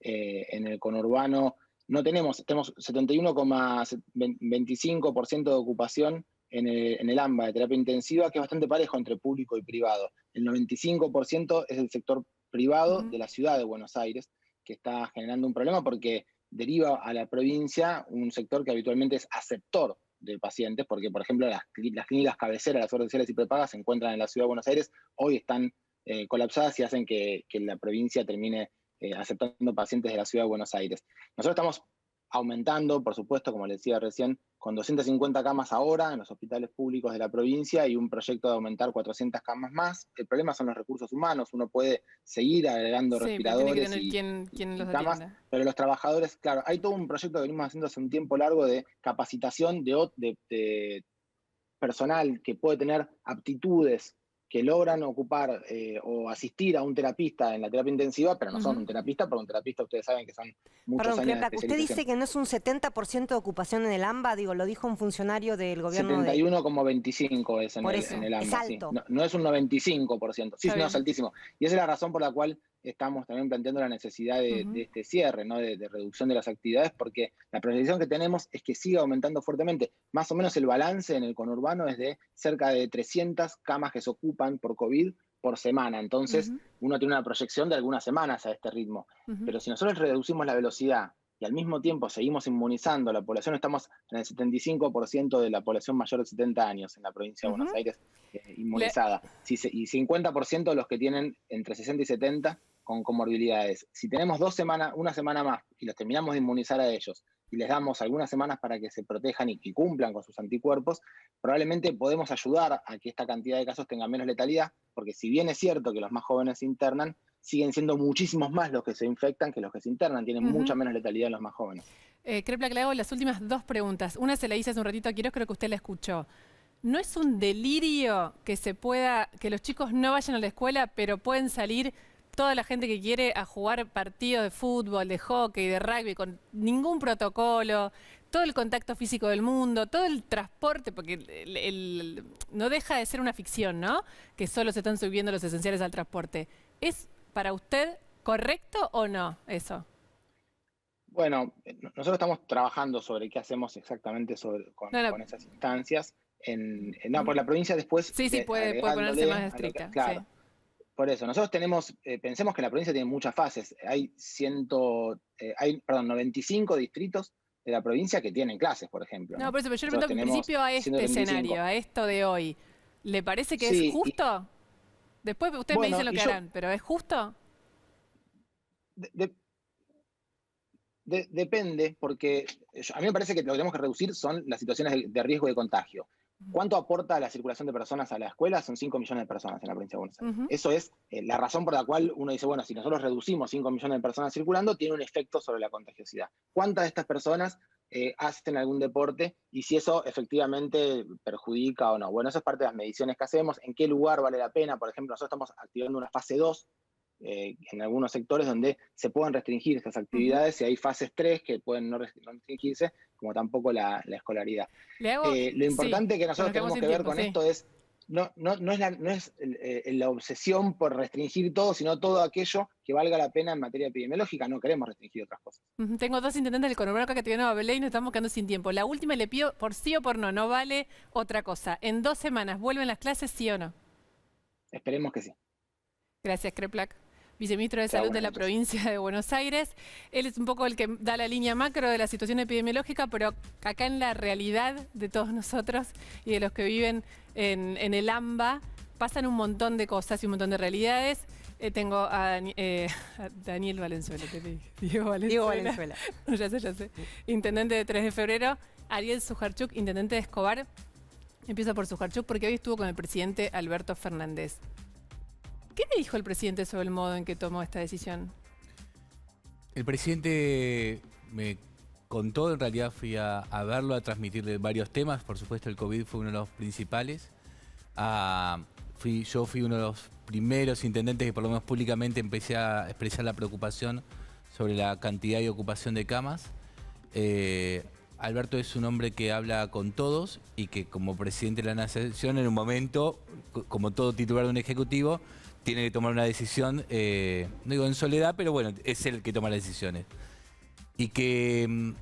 En el conurbano tenemos 71,25% de ocupación en el AMBA de terapia intensiva, que es bastante parejo entre público y privado. El 95% es el sector privado de la ciudad de Buenos Aires, que está generando un problema porque deriva a la provincia un sector que habitualmente es aceptor de pacientes, porque, por ejemplo, las clínicas cabeceras, las obras sociales y prepagas se encuentran en la ciudad de Buenos Aires, hoy están colapsadas y hacen que la provincia termine aceptando pacientes de la ciudad de Buenos Aires. Nosotros estamos aumentando, por supuesto, como les decía recién, con 250 camas ahora en los hospitales públicos de la provincia y un proyecto de aumentar 400 camas más. El problema son los recursos humanos. Uno puede seguir agregando respiradores pero tiene que tener y camas, pero los trabajadores, claro, hay todo un proyecto que venimos haciendo hace un tiempo largo de capacitación de personal que puede tener aptitudes que logran ocupar o asistir a un terapista en la terapia intensiva, pero no son un terapista, porque un terapista ustedes saben que son muchos años de especialización. Usted dice que no es un 70% de ocupación en el AMBA, digo, lo dijo un funcionario del gobierno 71,25 es en el AMBA. Es alto. Sí. No es un 95%, sí, no, es altísimo. Y esa es la razón por la cual estamos también planteando la necesidad de este cierre, ¿no? de reducción de las actividades, porque la proyección que tenemos es que siga aumentando fuertemente. Más o menos el balance en el conurbano es de cerca de 300 camas que se ocupan por COVID por semana. Entonces, uno tiene una proyección de algunas semanas a este ritmo. Pero si nosotros reducimos la velocidad y al mismo tiempo seguimos inmunizando a la población, estamos en el 75% de la población mayor de 70 años en la provincia de Buenos Aires inmunizada. Y 50% de los que tienen entre 60 y 70 con comorbilidades. Si tenemos una semana más y los terminamos de inmunizar a ellos y les damos algunas semanas para que se protejan y cumplan con sus anticuerpos, probablemente podemos ayudar a que esta cantidad de casos tenga menos letalidad, porque si bien es cierto que los más jóvenes se internan, siguen siendo muchísimos más los que se infectan que los que se internan, tienen mucha menos letalidad en los más jóvenes. Kreplak, le hago las últimas dos preguntas. Una se la hice hace un ratito a Quiroz, creo que usted la escuchó. ¿No es un delirio que los chicos no vayan a la escuela, pero pueden salir toda la gente que quiere a jugar partidos de fútbol, de hockey, de rugby, con ningún protocolo, todo el contacto físico del mundo, todo el transporte, porque no deja de ser una ficción, ¿no? Que solo se están subiendo los esenciales al transporte. ¿Es para usted correcto o no eso? Bueno, nosotros estamos trabajando sobre qué hacemos exactamente con esas instancias. Por la provincia después... Sí, puede ponerse más estricta. Claro. Sí. Por eso, nosotros pensemos que la provincia tiene muchas fases. Hay 95 distritos de la provincia que tienen clases, por ejemplo. No, por eso, pero yo le pregunto en principio a este escenario, a esto de hoy. ¿Le parece que es justo? Después ustedes me dicen lo que harán, pero ¿es justo? Depende, porque a mí me parece que lo que tenemos que reducir son las situaciones de riesgo de contagio. ¿Cuánto aporta la circulación de personas a la escuela? Son 5 millones de personas en la provincia de Buenos Aires. Eso es la razón por la cual uno dice, bueno, si nosotros reducimos 5 millones de personas circulando, tiene un efecto sobre la contagiosidad. ¿Cuántas de estas personas hacen algún deporte y si eso efectivamente perjudica o no? Bueno, eso es parte de las mediciones que hacemos. ¿En qué lugar vale la pena? Por ejemplo, nosotros estamos activando una fase 2 en algunos sectores donde se pueden restringir estas actividades y hay fases 3 que pueden no restringirse, como tampoco la escolaridad. Lo importante que nosotros tenemos que ver con esto es no es la obsesión por restringir todo, sino todo aquello que valga la pena en materia epidemiológica. No queremos restringir otras cosas. Tengo dos intendentes del conurbano acá que todavía no hablé y nos estamos quedando sin tiempo. La última le pido por sí o por no vale otra cosa. ¿En 2 semanas vuelven las clases, sí o no? Esperemos que sí. Gracias, Kreplak. Viceministro de Salud de la provincia de Buenos Aires. Él es un poco el que da la línea macro de la situación epidemiológica, pero acá en la realidad de todos nosotros y de los que viven en el AMBA, pasan un montón de cosas y un montón de realidades. Tengo a Daniel Valenzuela, te dije. Diego Valenzuela. No, ya sé. Intendente de 3 de febrero. Ariel Sujarchuk, intendente de Escobar. Empiezo por Sujarchuk porque hoy estuvo con el presidente Alberto Fernández. ¿Qué le dijo el presidente sobre el modo en que tomó esta decisión? El presidente me contó, en realidad fui a verlo, a transmitirle varios temas. Por supuesto, el COVID fue uno de los principales. Yo fui uno de los primeros intendentes que por lo menos públicamente empecé a expresar la preocupación sobre la cantidad y ocupación de camas. Alberto es un hombre que habla con todos y que como presidente de la Nación en un momento, como todo titular de un ejecutivo, tiene que tomar una decisión, no digo en soledad, pero bueno, es él el que toma las decisiones. Y que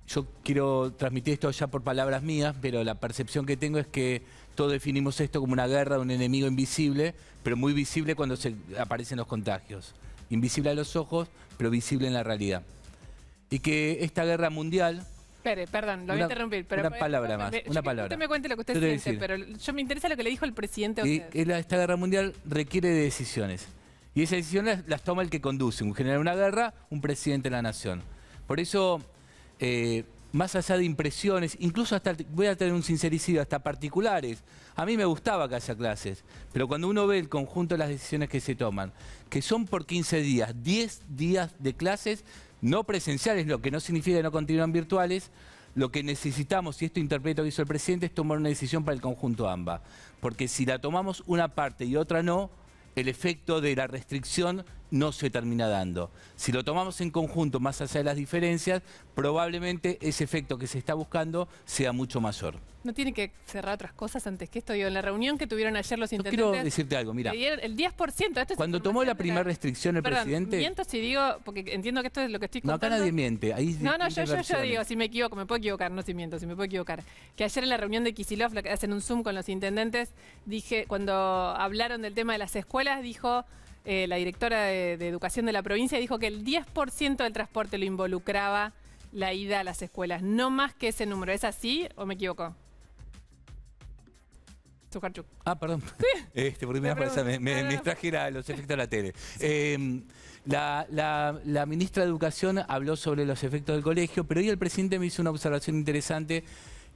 yo quiero transmitir esto ya por palabras mías, pero la percepción que tengo es que todos definimos esto como una guerra de un enemigo invisible, pero muy visible cuando aparecen los contagios. Invisible a los ojos, pero visible en la realidad. Y que esta guerra mundial... Perdón, lo voy a interrumpir. Pero una palabra más, una palabra. Usted me cuente lo que usted siente, pero yo me interesa lo que le dijo el presidente a usted. Esta guerra mundial requiere de decisiones. Y esas decisiones las toma el que conduce. Un general de una guerra, un presidente de la nación. Por eso, más allá de impresiones, incluso hasta, voy a tener un sincericidio, hasta particulares. A mí me gustaba que haya clases, pero cuando uno ve el conjunto de las decisiones que se toman, que son por 15 días, 10 días de clases, no presenciales, lo que no significa que no continúan virtuales, lo que necesitamos, y esto interpreto que hizo el presidente, es tomar una decisión para el conjunto AMBA. Porque si la tomamos una parte y otra no, el efecto de la restricción no se termina dando. Si lo tomamos en conjunto, más allá de las diferencias, probablemente ese efecto que se está buscando sea mucho mayor. ¿No tiene que cerrar otras cosas antes que esto? Digo, en la reunión que tuvieron ayer los Yo intendentes... quiero decirte algo, mira. El 10%. Esto es Cuando tomó la primera restricción el presidente... miento si digo, porque entiendo que esto es lo que estoy No, contando. acá nadie miente. Ahí No, distintas yo versiones. digo, si me equivoco, me puedo equivocar, no si miento, si me puedo equivocar. Que ayer en la reunión de Kicillof, la que hacen un Zoom con los intendentes, dije, cuando hablaron del tema de las escuelas, dijo... la directora de Educación de la provincia dijo que el 10% del transporte lo involucraba la ida a las escuelas, no más que ese número. ¿Es así o me equivoco? Zuccarchuk. Ah, perdón. Porque me distrajera los efectos de la tele. La ministra de Educación habló sobre los efectos del colegio, pero hoy el presidente me hizo una observación interesante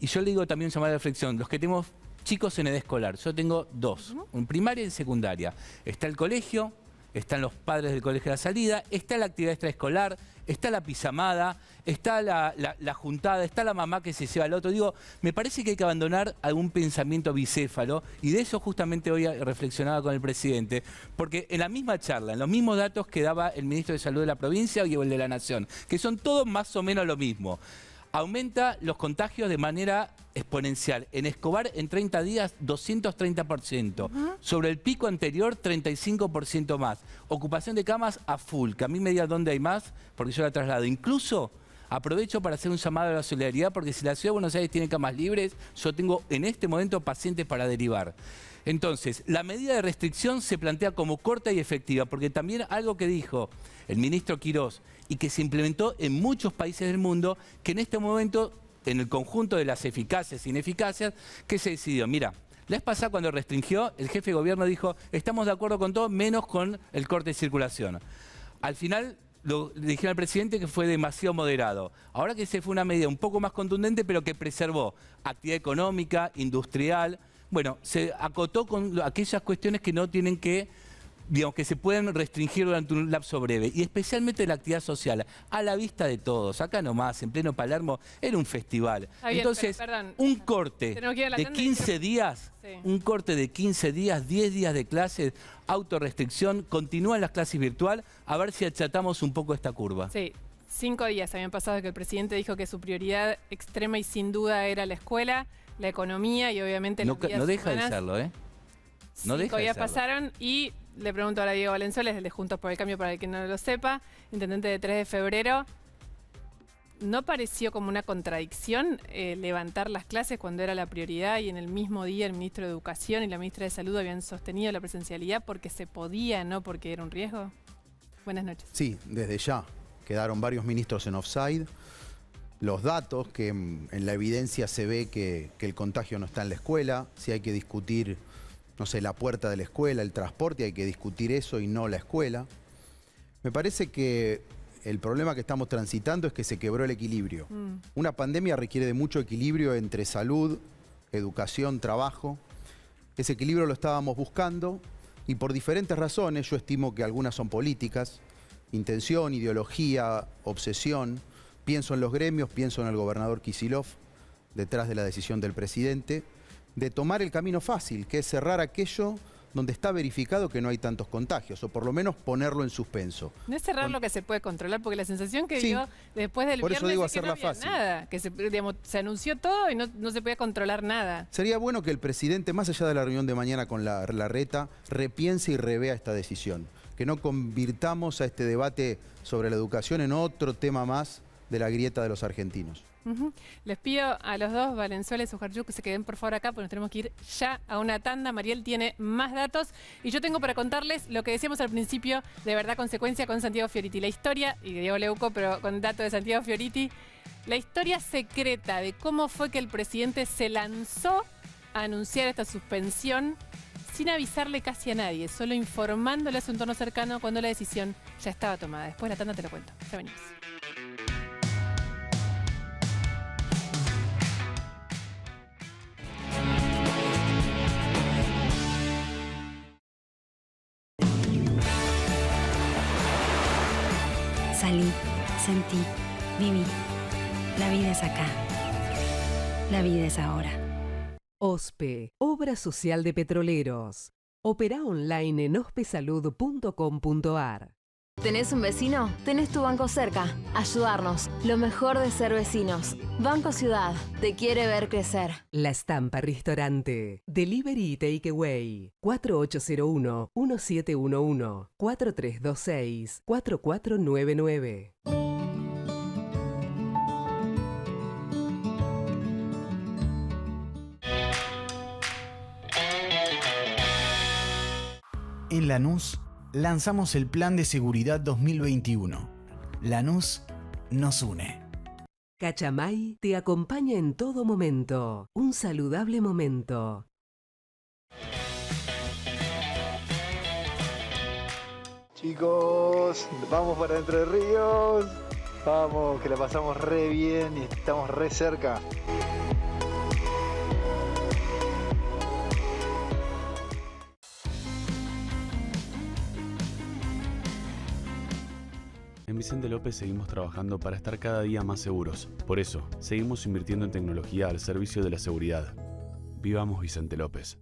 y yo le digo también un llamado de reflexión. Los que tenemos chicos en edad escolar, yo tengo dos, en primaria y en secundaria. Está el colegio, están los padres del colegio de la salida, está la actividad extraescolar, está la pijamada, está la juntada, está la mamá que se lleva al otro. Digo, me parece que hay que abandonar algún pensamiento bicéfalo y de eso justamente hoy reflexionaba con el presidente, porque en la misma charla, en los mismos datos que daba el ministro de Salud de la provincia y el de la Nación, que son todos más o menos lo mismo. Aumenta los contagios de manera exponencial. En Escobar, en 30 días, 230%. Sobre el pico anterior, 35% más. Ocupación de camas a full, que a mí me diga dónde hay más, porque yo la traslado. Incluso, aprovecho para hacer un llamado a la solidaridad, porque si la Ciudad de Buenos Aires tiene camas libres, yo tengo en este momento pacientes para derivar. Entonces, la medida de restricción se plantea como corta y efectiva, porque también algo que dijo el ministro Quirós y que se implementó en muchos países del mundo, que en este momento, en el conjunto de las eficaces e ineficaces, que se decidió. Mira, la vez pasada cuando restringió, el jefe de gobierno dijo, estamos de acuerdo con todo, menos con el corte de circulación. Al final, le dijeron al presidente que fue demasiado moderado. Ahora que se fue una medida un poco más contundente, pero que preservó actividad económica, industrial. Bueno, se acotó con aquellas cuestiones que no tienen que, digamos, que se pueden restringir durante un lapso breve, y especialmente la actividad social, a la vista de todos. Acá nomás, en pleno Palermo, era un festival. Bien, entonces, perdón, un corte de 15 días, un corte de 15 días, 10 días de clases, autorrestricción, continúan las clases virtual, a ver si achatamos un poco esta curva. Sí. 5 días habían pasado de que el presidente dijo que su prioridad extrema y sin duda era la escuela, la economía y obviamente no deja de serlo, ¿eh? No 5 días pasaron y le pregunto ahora a Diego Valenzuela, de Juntos por el Cambio, para el que no lo sepa, intendente de 3 de febrero. ¿No pareció como una contradicción levantar las clases cuando era la prioridad y en el mismo día el ministro de Educación y la ministra de Salud habían sostenido la presencialidad porque se podía, no porque era un riesgo? Buenas noches. Sí, desde ya. Quedaron varios ministros en offside. Los datos, que en la evidencia se ve que el contagio no está en la escuela. Si hay que discutir, no sé, la puerta de la escuela, el transporte, hay que discutir eso y no la escuela. Me parece que el problema que estamos transitando es que se quebró el equilibrio. Una pandemia requiere de mucho equilibrio entre salud, educación, trabajo. Ese equilibrio lo estábamos buscando y por diferentes razones, yo estimo que algunas son políticas, intención, ideología, obsesión. Pienso en los gremios, pienso en el gobernador Kicillof, detrás de la decisión del presidente, de tomar el camino fácil, que es cerrar aquello donde está verificado que no hay tantos contagios, o por lo menos ponerlo en suspenso. No es cerrar lo que se puede controlar, porque la sensación que dio después del viernes es que no había nada, que se anunció todo y no se podía controlar nada. Sería bueno que el presidente, más allá de la reunión de mañana con la reta, repiense y revea esta decisión. Que no convirtamos a este debate sobre la educación en otro tema más de la grieta de los argentinos. Les pido a los dos, Valenzuela y Zuccarchuk, que se queden por favor acá, porque nos tenemos que ir ya a una tanda. Mariel tiene más datos y yo tengo para contarles lo que decíamos al principio, de verdad consecuencia, con Santiago Fioriti. La historia, y de Diego Leuco, pero con datos de Santiago Fioriti, la historia secreta de cómo fue que el presidente se lanzó a anunciar esta suspensión sin avisarle casi a nadie, solo informándole a su entorno cercano cuando la decisión ya estaba tomada. Después de la tanda te lo cuento. Ya venimos. Salí, sentí, viví. La vida es acá. La vida es ahora. OSPE, Obra Social de Petroleros. Opera online en ospesalud.com.ar. ¿Tenés un vecino? Tenés tu banco cerca. Ayudarnos. Lo mejor de ser vecinos. Banco Ciudad. Te quiere ver crecer. La Estampa Restaurante. Delivery y Takeaway. 4801-1711. 4326-4499. En Lanús lanzamos el Plan de Seguridad 2021. Lanús nos une. Cachamay te acompaña en todo momento. Un saludable momento. Chicos, vamos para Entre Ríos. Vamos, que la pasamos re bien y estamos re cerca. En Vicente López seguimos trabajando para estar cada día más seguros. Por eso, seguimos invirtiendo en tecnología al servicio de la seguridad. Vivamos Vicente López.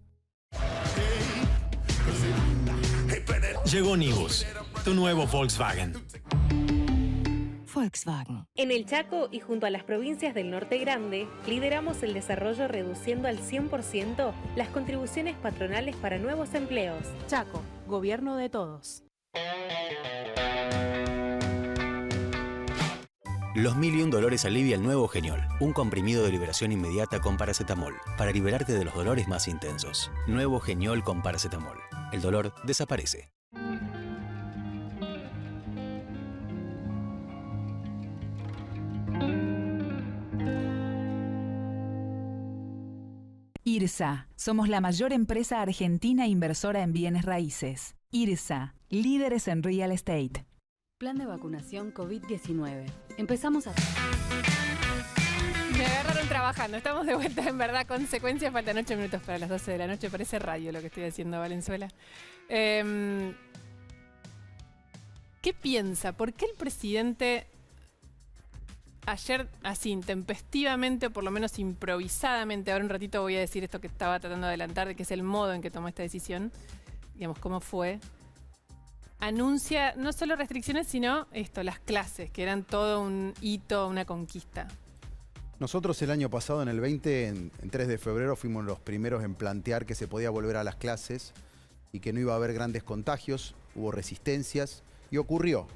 Llegó Nibus, tu nuevo Volkswagen. Volkswagen. En el Chaco y junto a las provincias del Norte Grande, lideramos el desarrollo reduciendo al 100% las contribuciones patronales para nuevos empleos. Chaco, gobierno de todos. Los 1001 dolores alivia el nuevo Geniol, un comprimido de liberación inmediata con paracetamol, para liberarte de los dolores más intensos. Nuevo Geniol con paracetamol. El dolor desaparece. IRSA. Somos la mayor empresa argentina inversora en bienes raíces. IRSA. Líderes en real estate. Plan de vacunación COVID-19. Empezamos a... Me agarraron trabajando. Estamos de vuelta, en verdad. Consecuencias, faltan 8 minutos para las 12 de la noche. Parece radio lo que estoy haciendo, Valenzuela. ¿Qué piensa? ¿Por qué el presidente ayer, así intempestivamente, o por lo menos improvisadamente, ahora un ratito voy a decir esto que estaba tratando de adelantar, de que es el modo en que tomó esta decisión, digamos, cómo fue, anuncia no solo restricciones, sino esto, las clases, que eran todo un hito, una conquista? Nosotros el año pasado, en el 20, en 3 de febrero, fuimos los primeros en plantear que se podía volver a las clases y que no iba a haber grandes contagios, hubo resistencias y ocurrió.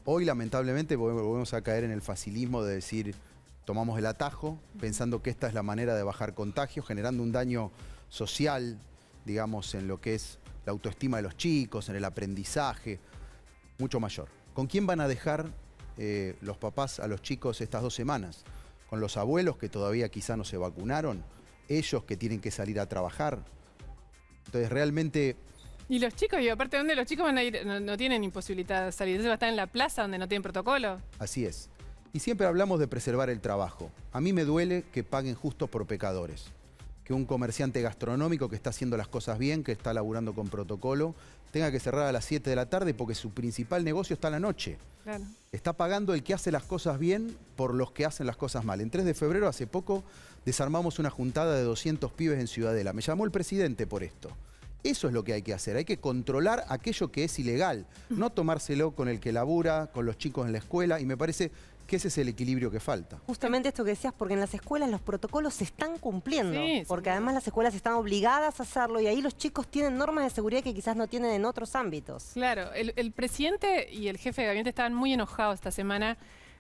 Hoy, lamentablemente, volvemos a caer en el facilismo de decir, tomamos el atajo, pensando que esta es la manera de bajar contagios, generando un daño social, digamos, en lo que es la autoestima de los chicos, en el aprendizaje, mucho mayor. ¿Con quién van a dejar los papás a los chicos estas 2 semanas? ¿Con los abuelos que todavía quizá no se vacunaron? ¿Ellos que tienen que salir a trabajar? Entonces, realmente... Y los chicos, y aparte, ¿dónde los chicos van a ir? No tienen imposibilidad de salir. ¿Entonces va a estar en la plaza donde no tienen protocolo? Así es. Y siempre hablamos de preservar el trabajo. A mí me duele que paguen justos por pecadores. Que un comerciante gastronómico que está haciendo las cosas bien, que está laburando con protocolo, tenga que cerrar a las 7 de la tarde porque su principal negocio está a la noche. Claro. Está pagando el que hace las cosas bien por los que hacen las cosas mal. En 3 de febrero, hace poco, desarmamos una juntada de 200 pibes en Ciudadela. Me llamó el presidente por esto. Eso es lo que hay que hacer. Hay que controlar aquello que es ilegal. No tomárselo con el que labura, con los chicos en la escuela. Y me parece que ese es el equilibrio que falta. Justamente esto que decías, porque en las escuelas los protocolos se están cumpliendo, sí, porque además las escuelas están obligadas a hacerlo y ahí los chicos tienen normas de seguridad que quizás no tienen en otros ámbitos. Claro, el presidente y el jefe de gabinete estaban muy enojados esta semana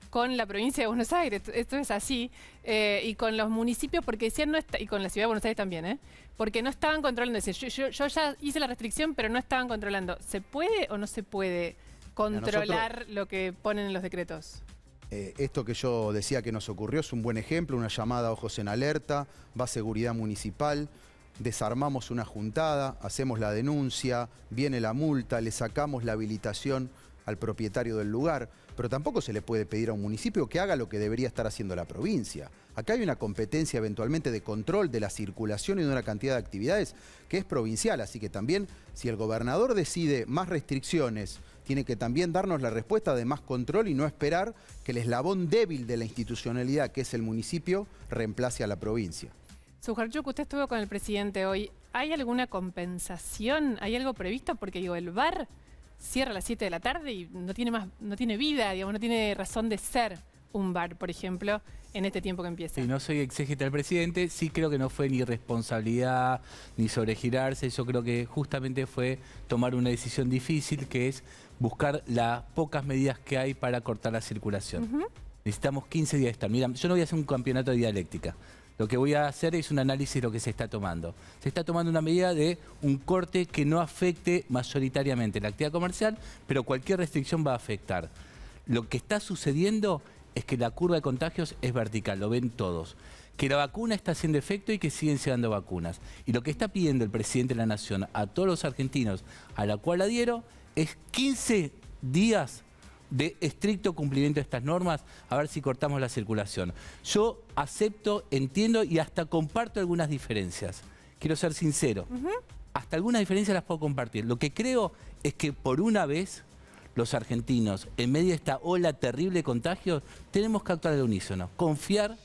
con la provincia de Buenos Aires, esto es así, y con los municipios, porque decían, y con la ciudad de Buenos Aires también, porque no estaban controlando. Yo ya hice la restricción, pero no estaban controlando. ¿Se puede o no se puede controlar lo que ponen en los decretos? Esto que yo decía que nos ocurrió es un buen ejemplo, una llamada a ojos en alerta, va seguridad municipal, desarmamos una juntada, hacemos la denuncia, viene la multa, le sacamos la habilitación al propietario del lugar, pero tampoco se le puede pedir a un municipio que haga lo que debería estar haciendo la provincia. Acá hay una competencia eventualmente de control de la circulación y de una cantidad de actividades que es provincial, así que también si el gobernador decide más restricciones, tiene que también darnos la respuesta de más control y no esperar que el eslabón débil de la institucionalidad, que es el municipio, reemplace a la provincia. Sujarchuk, usted estuvo con el presidente hoy. ¿Hay alguna compensación? ¿Hay algo previsto? Porque digo, el bar cierra a las 7 de la tarde y no tiene vida, digamos, no tiene razón de ser un bar, por ejemplo, en este tiempo que empieza. Sí, no soy exégeta del presidente, sí creo que no fue ni responsabilidad ni sobregirarse, yo creo que justamente fue tomar una decisión difícil, que es buscar las pocas medidas que hay para cortar la circulación. Necesitamos 15 días de estar. Mira, yo no voy a hacer un campeonato de dialéctica. Lo que voy a hacer es un análisis de lo que se está tomando. Se está tomando una medida de un corte que no afecte mayoritariamente la actividad comercial, pero cualquier restricción va a afectar. Lo que está sucediendo es que la curva de contagios es vertical, lo ven todos. Que la vacuna está haciendo efecto y que siguen llegando vacunas. Y lo que está pidiendo el presidente de la Nación a todos los argentinos, a la cual adhiero, es 15 días de estricto cumplimiento de estas normas, a ver si cortamos la circulación. Yo acepto, entiendo y hasta comparto algunas diferencias. Quiero ser sincero. Hasta algunas diferencias las puedo compartir. Lo que creo es que por una vez los argentinos, en medio de esta ola terrible de contagios, tenemos que actuar al unísono, confiar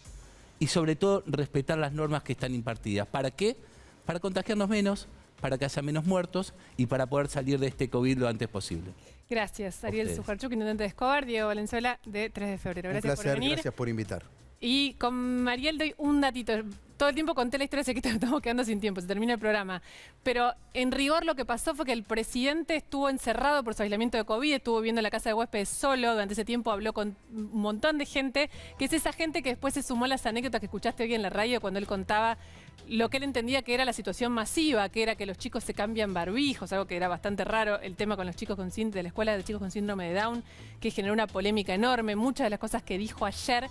y sobre todo respetar las normas que están impartidas. ¿Para qué? Para contagiarnos menos, para que haya menos muertos y para poder salir de este COVID lo antes posible. Gracias, Ariel Sujarchuk, intendente de Escobar, Diego Valenzuela, de 3 de febrero. Gracias por venir. Gracias por invitar. Y con Mariel doy un datito. Todo el tiempo conté la historia, sé que estamos quedando sin tiempo, se termina el programa. Pero en rigor lo que pasó fue que el presidente estuvo encerrado por su aislamiento de COVID, estuvo viviendo en la casa de huéspedes solo, durante ese tiempo habló con un montón de gente, que es esa gente que después se sumó a las anécdotas que escuchaste hoy en la radio cuando él contaba lo que él entendía que era la situación masiva, que era que los chicos se cambian barbijos, algo que era bastante raro, el tema con los chicos de la escuela de chicos con síndrome de Down, que generó una polémica enorme, muchas de las cosas que dijo ayer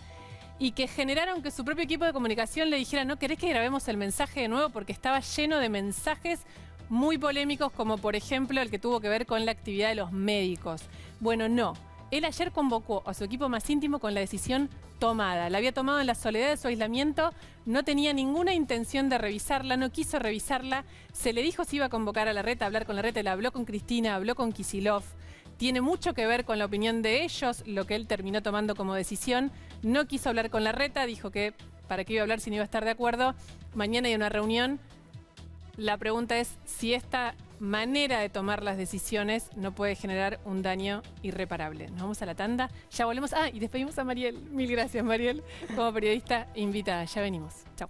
y que generaron que su propio equipo de comunicación le dijera, ¿no querés que grabemos el mensaje de nuevo? Porque estaba lleno de mensajes muy polémicos, como por ejemplo el que tuvo que ver con la actividad de los médicos. Bueno, no. Él ayer convocó a su equipo más íntimo con la decisión tomada. La había tomado en la soledad de su aislamiento, no tenía ninguna intención de revisarla, no quiso revisarla. Se le dijo si iba a convocar a Larreta, a hablar con Larreta, le habló con Cristina, habló con Kicillof. Tiene mucho que ver con la opinión de ellos, lo que él terminó tomando como decisión. No quiso hablar con Larreta, dijo que para qué iba a hablar si no iba a estar de acuerdo. Mañana hay una reunión. La pregunta es si esta manera de tomar las decisiones no puede generar un daño irreparable. Nos vamos a la tanda, ya volvemos. Y despedimos a Mariel. Mil gracias, Mariel, como periodista invitada. Ya venimos. Chao.